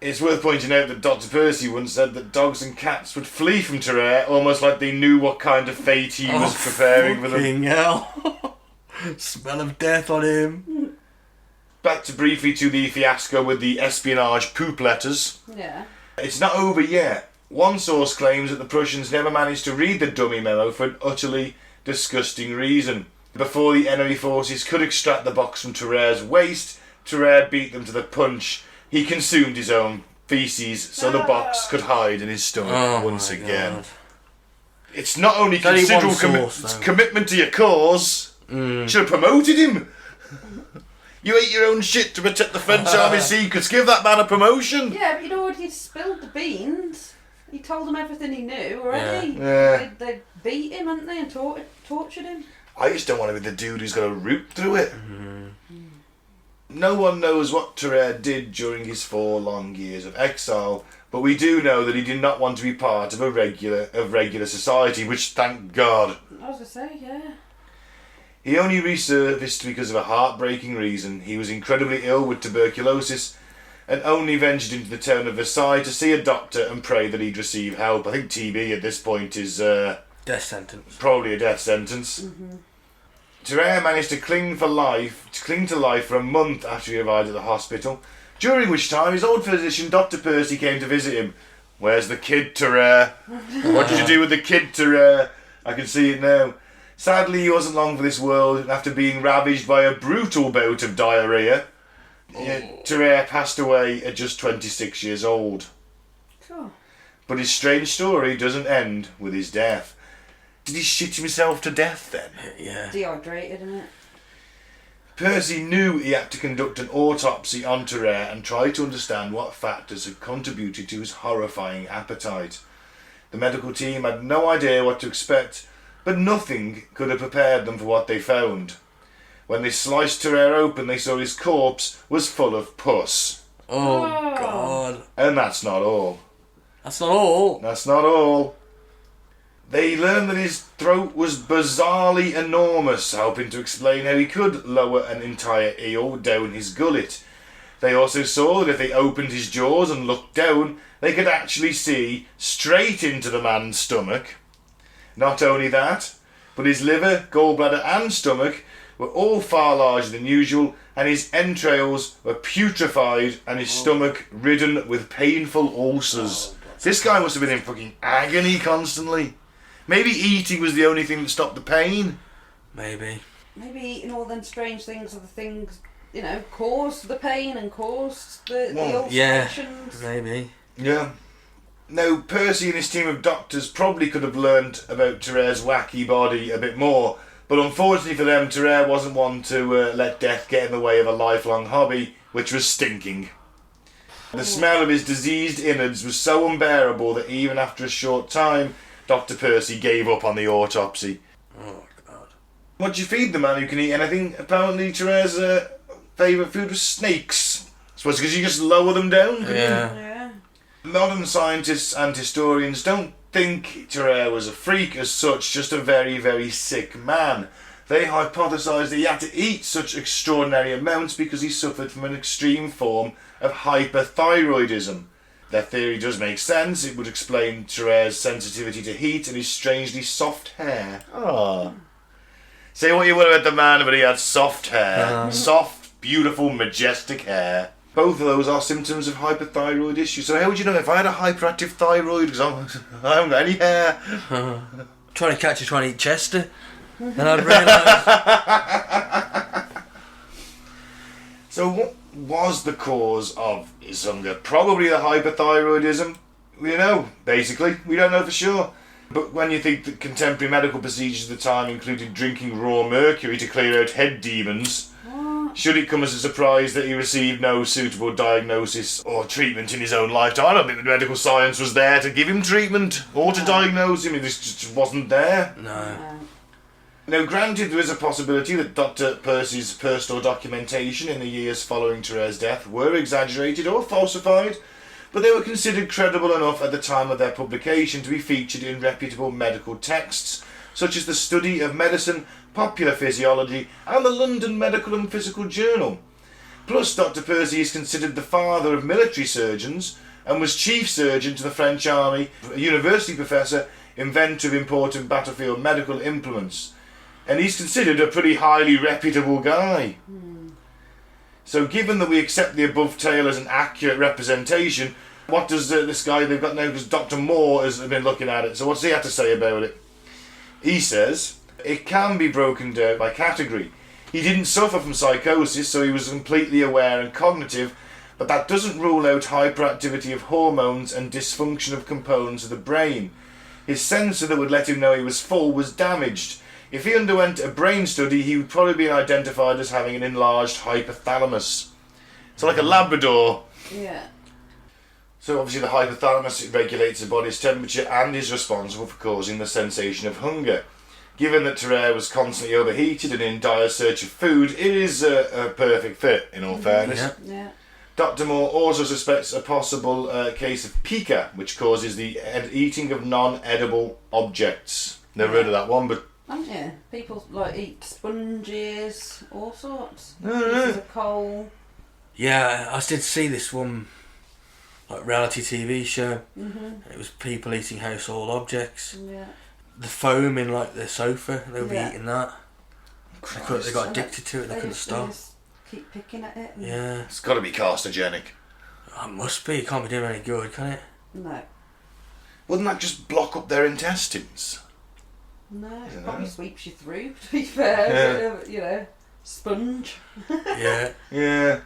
It's worth pointing out that Dr. Percy once said that dogs and cats would flee from Tarrare almost like they knew what kind of fate he was preparing for them. Fucking hell. Smell of death on him. Back briefly to the fiasco with the espionage poop letters. Yeah. It's not over yet. One source claims that the Prussians never managed to read the dummy memo for an utterly disgusting reason. Before the enemy forces could extract the box from Tarrare's waist, Tarrare beat them to the punch. He consumed his own feces so the box could hide in his stomach once again. God. It's not only considerable commitment to your cause. Should have promoted him. You ate your own shit to protect the French army secrets. Give that man a promotion. Yeah, but he'd already spilled the beans. He told them everything he knew already. Yeah. They beat him, hadn't they, and tortured him. I just don't want to be the dude who's got to root through it. No one knows what Tarrare did during his 4 long years of exile, but we do know that he did not want to be part of regular society, which, thank God. I was going to say, yeah. He only resurfaced because of a heartbreaking reason. He was incredibly ill with tuberculosis and only ventured into the town of Versailles to see a doctor and pray that he'd receive help. I think TB at this point is death sentence. Probably a death sentence. Mm-hmm. Tarrare managed to cling to life for a month after he arrived at the hospital, during which time his old physician, Dr. Percy, came to visit him. Where's the kid, Tarrare? What did you do with the kid, Tarrare? I can see it now. Sadly, he wasn't long for this world, and after being ravaged by a brutal bout of diarrhoea, Tarrare passed away at just 26 years old. Cool. But his strange story doesn't end with his death. Did he shit himself to death then? Yeah. Dehydrated, isn't it? Percy knew he had to conduct an autopsy on Tarrare and try to understand what factors had contributed to his horrifying appetite. The medical team had no idea what to expect, but nothing could have prepared them for what they found. When they sliced Tarrare open, they saw his corpse was full of pus. Oh, God. And that's not all. That's not all. That's not all. They learned that his throat was bizarrely enormous, helping to explain how he could lower an entire eel down his gullet. They also saw that if they opened his jaws and looked down, they could actually see straight into the man's stomach. Not only that, but his liver, gallbladder and stomach were all far larger than usual, and his entrails were putrefied and his stomach ridden with painful ulcers. This guy must have been in fucking agony constantly. Maybe eating was the only thing that stopped the pain. Maybe eating all them strange things are the things, you know, caused the pain and caused the ulcerations. Yeah, maybe. Yeah. Now, Percy and his team of doctors probably could have learnt about Tarrare's wacky body a bit more, but unfortunately for them, Tarrare wasn't one to let death get in the way of a lifelong hobby, which was stinking. The smell of his diseased innards was so unbearable that even after a short time, Dr. Percy gave up on the autopsy. Oh, God. What do you feed the man who can eat anything? Apparently Tarrare's favourite food was snakes. I suppose because you just lower them down, couldn't you? Yeah. Modern scientists and historians don't think Tarrare was a freak as such, just a very, very sick man. They hypothesise that he had to eat such extraordinary amounts because he suffered from an extreme form of hyperthyroidism. Their theory does make sense. It would explain Tarrare's sensitivity to heat and his strangely soft hair. Oh. Say what you will about the man, but he had soft hair. Soft, beautiful, majestic hair. Both of those are symptoms of hyperthyroid issues. So how would you know if I had a hyperactive thyroid? Because I haven't got any hair. Trying to eat Chester. And I'd realise. So what was the cause of his hunger? Probably the hyperthyroidism. We know, basically. We don't know for sure. But when you think that contemporary medical procedures at the time included drinking raw mercury to clear out head demons, should it come as a surprise that he received no suitable diagnosis or treatment in his own lifetime? I don't think the medical science was there to give him treatment or to diagnose him. It just wasn't there. No. Now, granted, there is a possibility that Dr. Percy's personal documentation in the years following Tarrare's death were exaggerated or falsified, but they were considered credible enough at the time of their publication to be featured in reputable medical texts, such as the Study of Medicine, Popular Physiology, and the London Medical and Physical Journal. Plus, Dr. Percy is considered the father of military surgeons and was chief surgeon to the French army, a university professor, inventor of important battlefield medical implements. And he's considered a pretty highly reputable guy. So given that we accept the above tale as an accurate representation, what does this guy they've got now, because Dr. Moore has been looking at it, so what's he have to say about it? He says, it can be broken down by category. He didn't suffer from psychosis, so he was completely aware and cognitive, but that doesn't rule out hyperactivity of hormones and dysfunction of components of the brain. His sensor that would let him know he was full was damaged. If he underwent a brain study, he would probably be identified as having an enlarged hypothalamus. So like a Labrador. Yeah. So obviously the hypothalamus, it regulates the body's temperature and is responsible for causing the sensation of hunger. Given that Tarrare was constantly overheated and in dire search of food, it is a perfect fit, in all fairness. Yeah. Dr. Moore also suspects a possible case of pica, which causes the eating of non-edible objects. Never heard of that one, but... Haven't you? People like eat sponges, all sorts. No. Pieces of coal. Yeah, I did see this one like reality TV show. It was people eating household objects. Yeah. The foam in like the sofa, they were Yeah. eating that. They got addicted to it. They couldn't stop. Just keep picking at it. Yeah, It's got to be carcinogenic. it must be. It can't be doing any good, can it? No. Wouldn't that just block up their intestines? No. It Yeah. probably sweeps you through. To be fair, you know, sponge. Yeah. Yeah.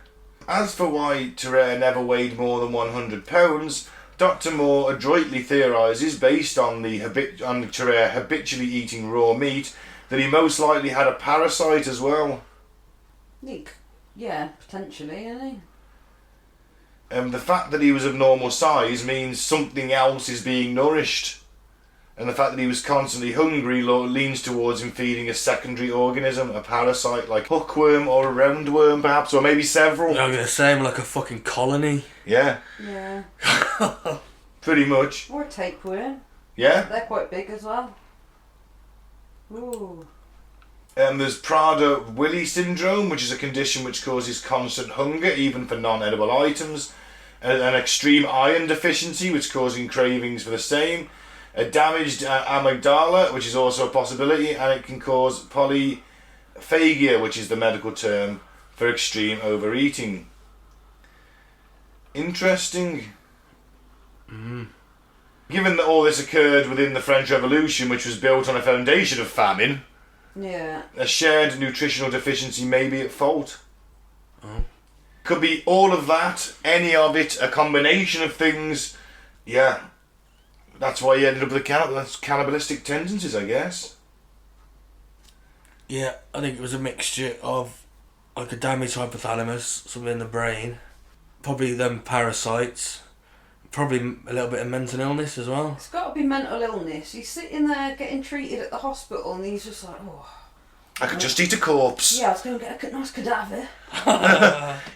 As for why Tarrare never weighed more than 100 pounds, Dr. Moore adroitly theorises, based on Tarrare habitually eating raw meat, that he most likely had a parasite as well. Yeah, potentially, isn't he? The fact that he was of normal size means something else is being nourished. And the fact that he was constantly hungry leans towards him feeding a secondary organism, a parasite like hookworm or a roundworm perhaps, or maybe several. I'm going to say I'm like a fucking colony. Yeah, Yeah. pretty much. Or a tapeworm. Yeah. They're quite big as well. Ooh. There's Prader-Willi syndrome, which is a condition which causes constant hunger, even for non-edible items. An extreme iron deficiency, which causing cravings for the same. A damaged amygdala, which is also a possibility, and it can cause polyphagia, which is the medical term for extreme overeating. Interesting. Given that all this occurred within the French Revolution, which was built on a foundation of famine, Yeah. a shared nutritional deficiency may be at fault. Oh. Could be all of that, any of it, a combination of things. Yeah. That's why he ended up with cannibalistic tendencies, I guess. Yeah, I think it was a mixture of like a damaged hypothalamus, something in the brain, probably them parasites, probably a little bit of mental illness as well. It's got to be mental illness. He's sitting there getting treated at the hospital and he's just like, oh. I could just eat a corpse. Yeah, I was going to get a nice cadaver.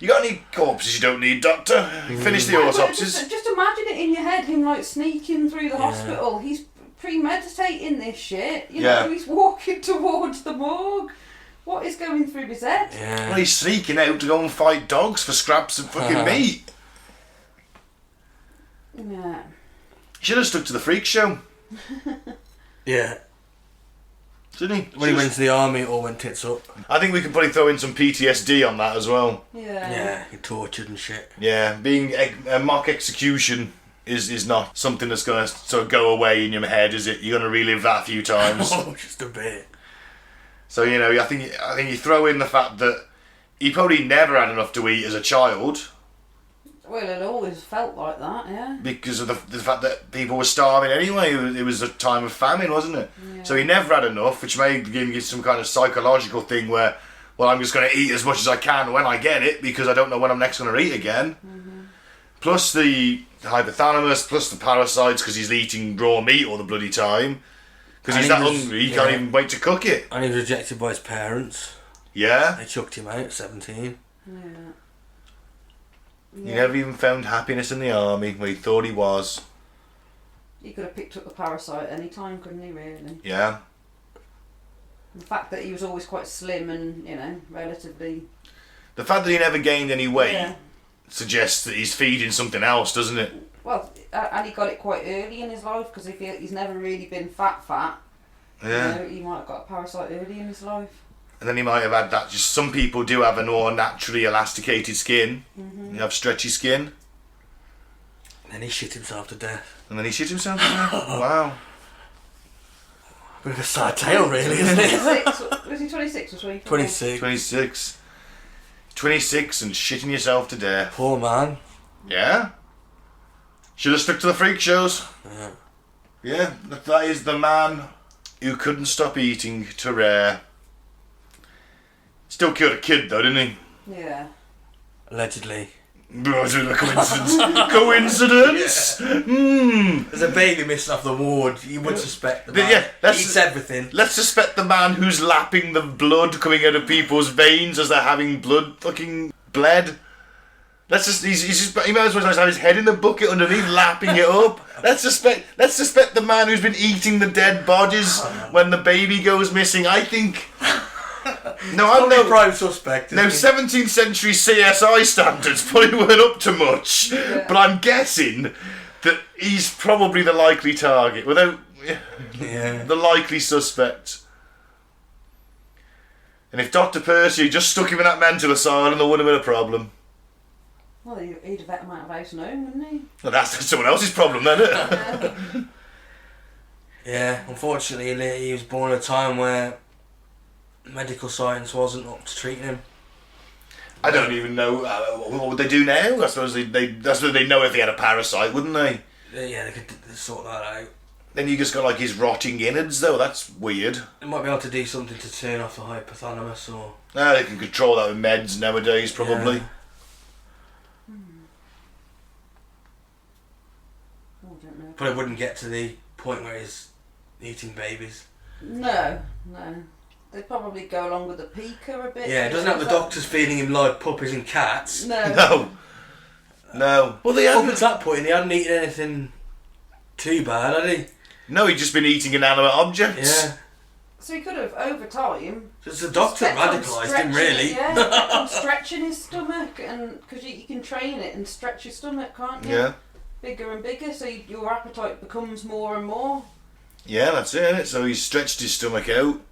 You got any corpses you don't need, doctor? Finish the autopsies. Just imagine it in your head, him like sneaking through the hospital. He's premeditating this shit. You know, he's walking towards the morgue. What is going through his head? Yeah. Well, he's sneaking out to go and fight dogs for scraps of fucking meat. Yeah. Should have stuck to the freak show. Yeah. didn't he? When he went to the army, it all went tits up. I think we can probably throw in some PTSD on that as well. Yeah. He tortured and shit. Yeah, being a mock execution is not something that's going to sort of go away in your head, is it? You're going to relive that a few times. Oh, just a bit. So, you know, I think you throw in the fact that he probably never had enough to eat as a child. Well, it always felt like that, yeah. Because of the fact that people were starving anyway. It was a time of famine, wasn't it? Yeah. So he never had enough, which may give you some kind of psychological thing where, well, I'm just going to eat as much as I can when I get it because I don't know when I'm next going to eat again. Mm-hmm. Plus the hypothalamus, plus the parasites because he's eating raw meat all the bloody time. Because he's that hungry, he can't even wait to cook it. And he was rejected by his parents. Yeah. They chucked him out at 17. Yeah. He never even found happiness in the army where he thought he was. He could have picked up the parasite any time, couldn't he, really? Yeah. The fact that he was always quite slim and, you know, relatively... The fact that he never gained any weight suggests that he's feeding something else, doesn't it? Well, and he got it quite early in his life because if he's never really been fat, Yeah. you know, he might have got a parasite early in his life. And then he might have had that. Just some people do have a more naturally elasticated skin. Mm-hmm. You have stretchy skin. And then he shit himself to death. And then he shit himself to death. Wow. Bit of a sad tale, really, isn't it? Was he 26 or 24? 26. 26. 26 and shitting yourself to death. Poor man. Yeah. Should have stuck to the freak shows. Yeah. Yeah, that is the man who couldn't stop eating Tarrare. Still killed a kid though, didn't he? Yeah. Allegedly. Was it a coincidence? Coincidence? Yeah. There's a baby missing off the ward. You would suspect the man. Yeah, eats everything. Let's suspect the man who's lapping the blood coming out of people's veins as they're having blood fucking bled. He might as well just have his head in the bucket underneath, lapping it up. Let's suspect the man who's been eating the dead bodies when the baby goes missing. I think. No, I'm no prime suspect. No, 17th century CSI standards probably weren't up to much, but I'm guessing that he's probably the likely target, without the likely suspect. And if Dr. Percy just stuck him in that mental asylum, there wouldn't have been a problem. Well, he'd have let him out of house and home, wouldn't he? Well, that's someone else's problem, then, isn't it? Yeah, unfortunately, he was born at a time where medical science wasn't up to treating him. I don't even know what would they do now. I suppose that's what they know if he had a parasite, wouldn't they? Yeah, they could sort that out. Then you just got like his rotting innards, though. That's weird. They might be able to do something to turn off the hypothalamus, or They can control that with meds nowadays, probably. Yeah. Oh, I don't know. But it wouldn't get to the point where he's eating babies. No. They'd probably go along with the pica a bit. Yeah, it doesn't have the doctors feeding him live puppies and cats. No. No. Well, they Up hadn't. at that point, he hadn't eaten anything too bad, had he? No, he'd just been eating inanimate objects. Yeah. So he could have, over time... It's the doctor radicalised him, really. Yeah, stretching his stomach, and because you can train it and stretch your stomach, can't you? Yeah. Bigger and bigger, so your appetite becomes more and more. Yeah, that's it, innit? So he stretched his stomach out.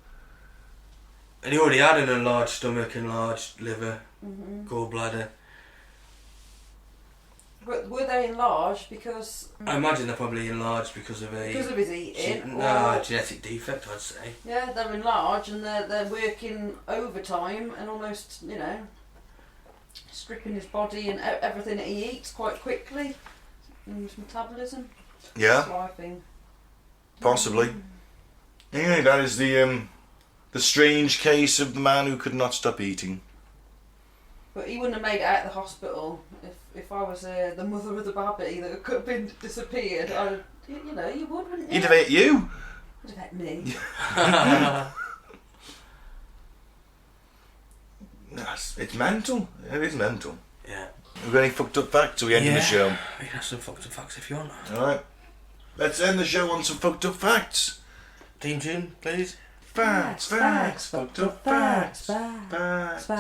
And he already had an enlarged stomach, enlarged liver, gallbladder. But were they enlarged because... I imagine they're probably enlarged because of his eating? Genetic defect, I'd say. Yeah, they're enlarged and they're working overtime and almost, stripping his body and everything that he eats quite quickly. And his metabolism. Yeah. That's what I think. Possibly. Yeah, that is the strange case of the man who could not stop eating. But he wouldn't have made it out of the hospital if I was the mother of the baby that could have been disappeared. You would, wouldn't you? He'd have ate you. Would have ate me. It's mental. It is mental. Yeah. We've got any fucked up facts at the end of the show? We can have some fucked up facts if you want. Alright. Let's end the show on some fucked up facts. Theme tune, please. Facts, fucked up facts. Facts.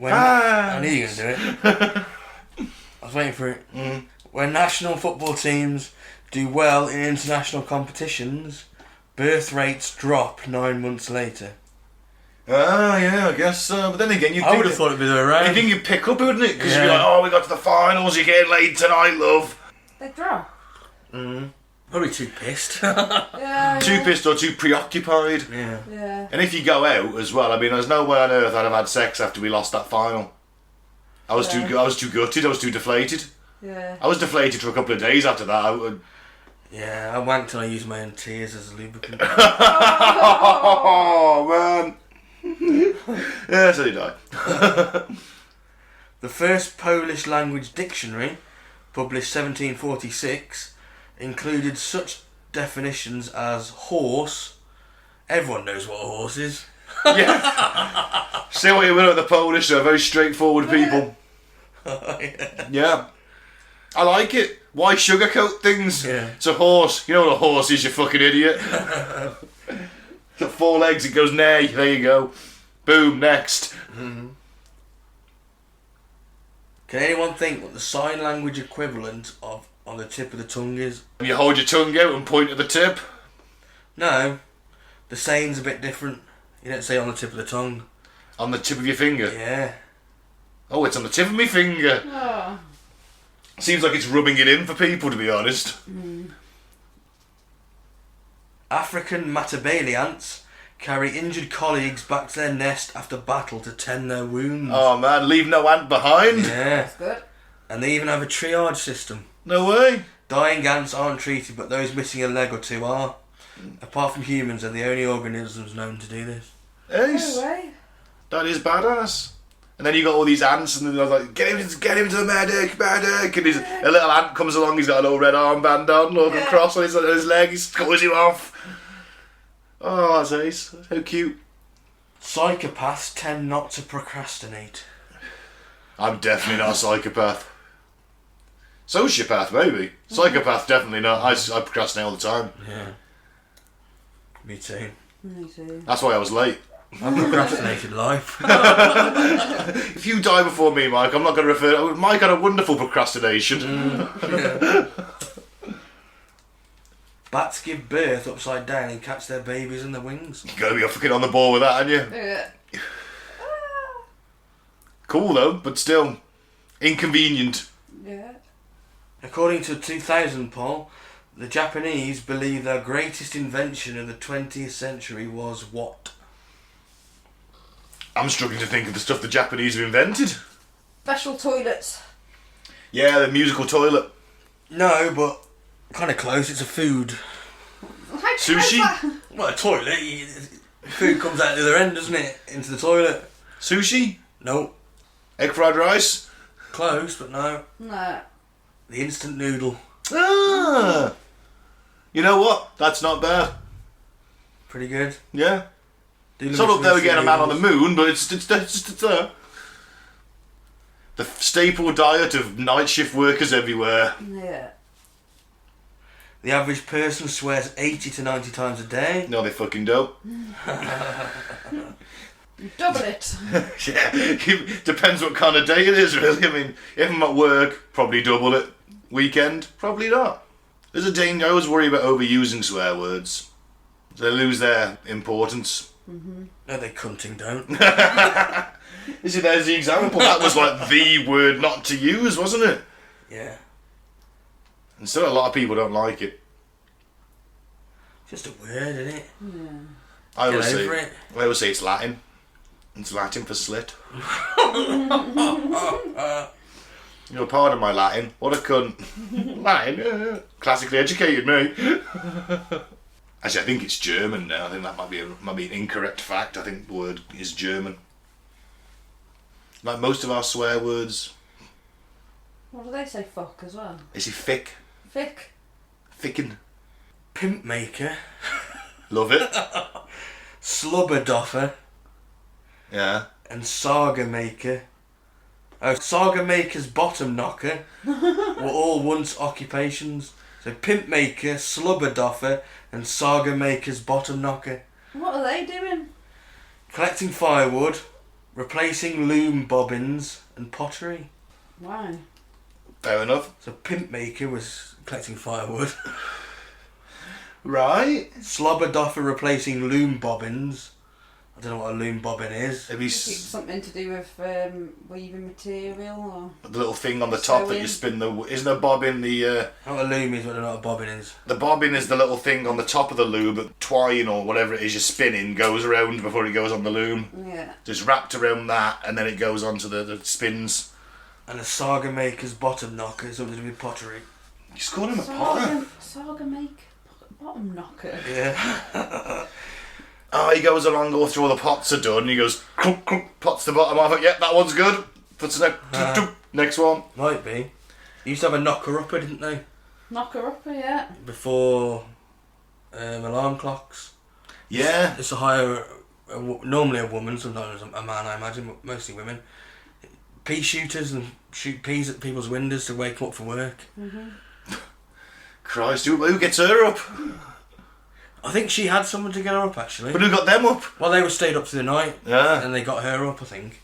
I knew you were going to do it. I was waiting for it. When national football teams do well in international competitions, birth rates drop 9 months later. Ah, yeah, I guess so. But then again, I would have thought it'd be the other way around. You think you'd pick up, wouldn't it? Because Yeah. you'd be like, oh, we got to the finals, you're getting laid tonight, love. They drop. Probably too pissed. Yeah. Too pissed or too preoccupied. Yeah. Yeah. And if you go out as well, I mean, there's no way on earth I'd have had sex after we lost that final. I was too gutted, I was too deflated. Yeah. I was deflated for a couple of days after that. Yeah, I wanked and I used my own tears as a lubricant. Oh, man. Yeah, so did I. The first Polish language dictionary, published 1746, included such definitions as horse. Everyone knows what a horse is. Yeah. See what you will with the Polish, they're very straightforward people. Yeah. I like it. Why sugarcoat things? Yeah. It's a horse. You know what a horse is, you fucking idiot. It's got 4 legs, it goes neigh. There you go. Boom, next. Can anyone think what the sign language equivalent of on the tip of the tongue is? You hold your tongue out and point at the tip. No. The saying's a bit different. You don't say on the tip of the tongue. On the tip of your finger. Yeah. Oh, it's on the tip of my finger. Oh. Seems like it's rubbing it in for people, to be honest. African matabele ants carry injured colleagues back to their nest after battle to tend their wounds. Oh man, leave no ant behind. Yeah. That's good. And they even have a triage system. No way. Dying ants aren't treated, but those missing a leg or two are. Apart from humans, they're the only organisms known to do this. Ace. No way. That is badass. And then you got all these ants, and they're like, get him to the medic. And a little ant comes along, he's got a little red armband on, looking across on his leg, he scores him off. Oh, that's ace. How cute. Psychopaths tend not to procrastinate. I'm definitely not a psychopath. Sociopath, maybe. Psychopath, definitely not. I procrastinate all the time. Yeah. Me too. Me too. That's why I was late. I've procrastinated life. If you die before me, Mike, I'm not going to refer... Mike had a wonderful procrastination. Yeah. Bats give birth upside down and catch their babies in the wings. You're going to be fucking on the ball with that, aren't you? Yeah. Cool, though, but still. Inconvenient. Yeah. According to a 2000 poll, the Japanese believe their greatest invention of the 20th century was what? I'm struggling to think of the stuff the Japanese have invented. Special toilets. Yeah, the musical toilet. No, but kind of close. It's a food. Sushi? Well, a toilet. Food comes out the other end, doesn't it? Into the toilet. Sushi? No. Egg fried rice? Close, but no. No. The instant noodle. Ah! You know what? That's not bad. Pretty good. Yeah. Do It's not up there again, a man on the noodles. moon, but it's there. The staple diet of night shift workers everywhere. Yeah. The average person swears 80 to 90 times a day. No, they fucking don't. Double it. Yeah, depends what kind of day it is, really. I mean, if I'm at work, probably double it. Weekend, probably not. There's a danger. I always worry about overusing swear words. They lose their importance. No, they cunting don't. You see, there's the example. That was like the word not to use, wasn't it? Yeah. And still a lot of people don't like it. Just a word, isn't it? Yeah. I always Get say, over it. I always say it's Latin. It's Latin for slit. You're part of my Latin. What a cunt. Latin, yeah. Classically educated me. Actually, I think it's German now. I think that might be an incorrect fact. I think the word is German. Like most of our swear words. What do they say? Fuck as well. Is he thick? Thick. Thicken. Pimp maker. Love it. Slubberdoffer. Yeah. And saga maker. Oh, saga maker's bottom knocker were all once occupations. So pimp maker, slubberdoffer, and saga maker's bottom knocker. What are they doing? Collecting firewood, replacing loom bobbins, and pottery. Why? Fair enough. So pimp maker was collecting firewood. Right. Slobber doffer replacing loom bobbins. I don't know what a loom bobbin is. Maybe Something to do with weaving material or... the little thing on the top that you spin the... Isn't a bobbin the... I know what a loom is, but I don't know what a bobbin is. The bobbin is the little thing on the top of the loom that twine or whatever it is you're spinning goes around before it goes on the loom. Yeah. Just wrapped around that and then it goes onto the spins. And a saga maker's bottom knocker, something to do with pottery. You scored him a potter. Saga make bottom knocker. Yeah. Oh, he goes along, go through all the pots are done, he goes, clunk, clunk, pots the bottom off it, yep, that one's good. Puts the next one. Might be. They used to have a knocker-upper, didn't they? Knocker-upper, yeah. Before alarm clocks. Yeah. It's to hire, normally a woman, sometimes a man, I imagine, but mostly women. Pea shooters and shoot peas at people's windows to wake them up for work. Mm-hmm. Christ, who gets her up? I think she had someone to get her up, actually. But who got them up? Well, they were stayed up through the night. Yeah. And they got her up, I think.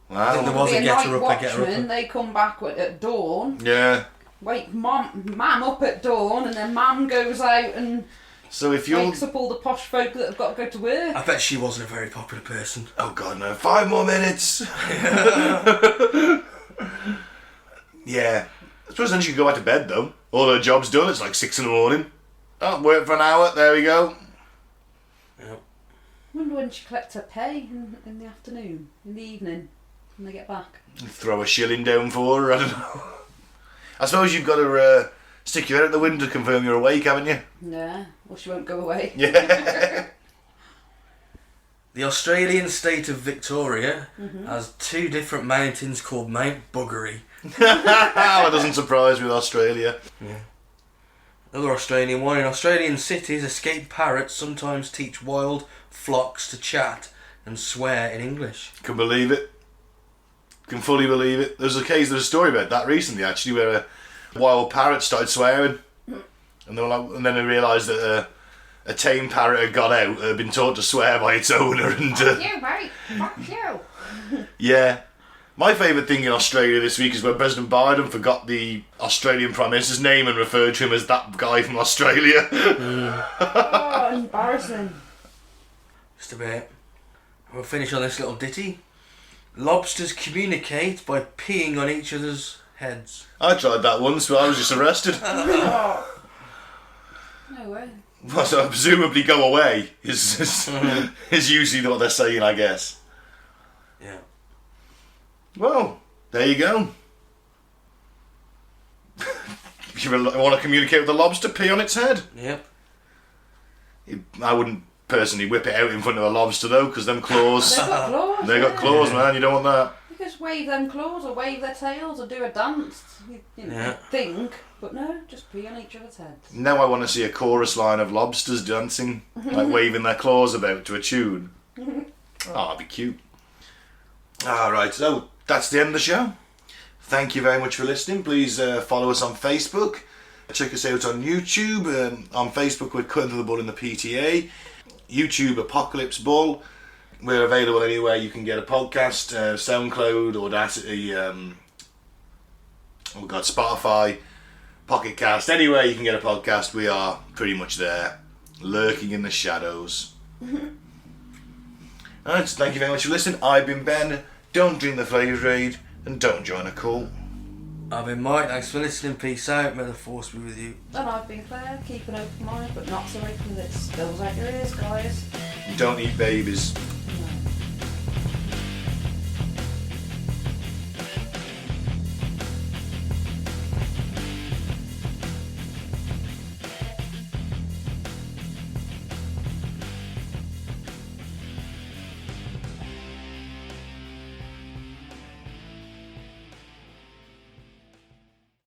Wow. I think there was a get her up, a get her watchman, up. they come back at dawn. Yeah. Wake mam up at dawn, and then mam goes out and So if you're... wakes up all the posh folk that have got to go to work. I bet she wasn't a very popular person. Oh God, no. 5 more minutes. Yeah. I suppose then she can go back to bed though. All her job's done, it's like 6 in the morning. Oh, work for an hour, there we go. Yep. I wonder when she collects her pay in the afternoon, in the evening, when they get back. Throw a shilling down for her, I don't know. I suppose you've got to stick your head out the window to confirm you're awake, haven't you? Yeah, or she won't go away. Yeah. The Australian state of Victoria has 2 different mountains called Mount Buggery. That doesn't surprise me with Australia. Yeah. Another Australian one. In Australian cities, escaped parrots sometimes teach wild flocks to chat and swear in English. Can believe it. Can fully believe it. There's a story about that recently actually where a wild parrot started swearing. And they were like, and then they realised that a tame parrot had got out, had been taught to swear by its owner and... Fuck you, mate! Fuck you! Yeah. My favourite thing in Australia this week is when President Biden forgot the Australian Prime Minister's name and referred to him as that guy from Australia. Oh, embarrassing. Just a bit. We'll finish on this little ditty. Lobsters communicate by peeing on each other's heads. I tried that once, but I was just arrested. Oh. No way. Well, so presumably go away is usually what they're saying, I guess. Yeah. Well, there you go. If you want to communicate with a lobster, pee on its head. Yep. I wouldn't personally whip it out in front of a lobster though, because them claws. They've got claws. They got claws, man. You don't want that. You just wave them claws or wave their tails or do a dance. You know, Yeah. think, but no, just pee on each other's heads. Now I want to see a chorus line of lobsters dancing, like waving their claws about to a tune. Oh, that'd be cute. Alright, so that's the end of the show. Thank you very much for listening. Please follow us on Facebook. Check us out on YouTube. On Facebook, we're Cutting to the Bull in the PTA. YouTube, Apocalypse Bull. We're available anywhere you can get a podcast. SoundCloud, Audacity, Spotify, Pocket Cast. Anywhere you can get a podcast, we are pretty much there. Lurking in the shadows. Alright, so thank you very much for listening. I've been Ben. Don't drink the Flavour Aid and don't join a cult. I've been Mike. Thanks for listening. Peace out. May the force be with you. And I've been Claire, keep an open mind, but not so open that it spills out your ears, guys. Don't eat babies.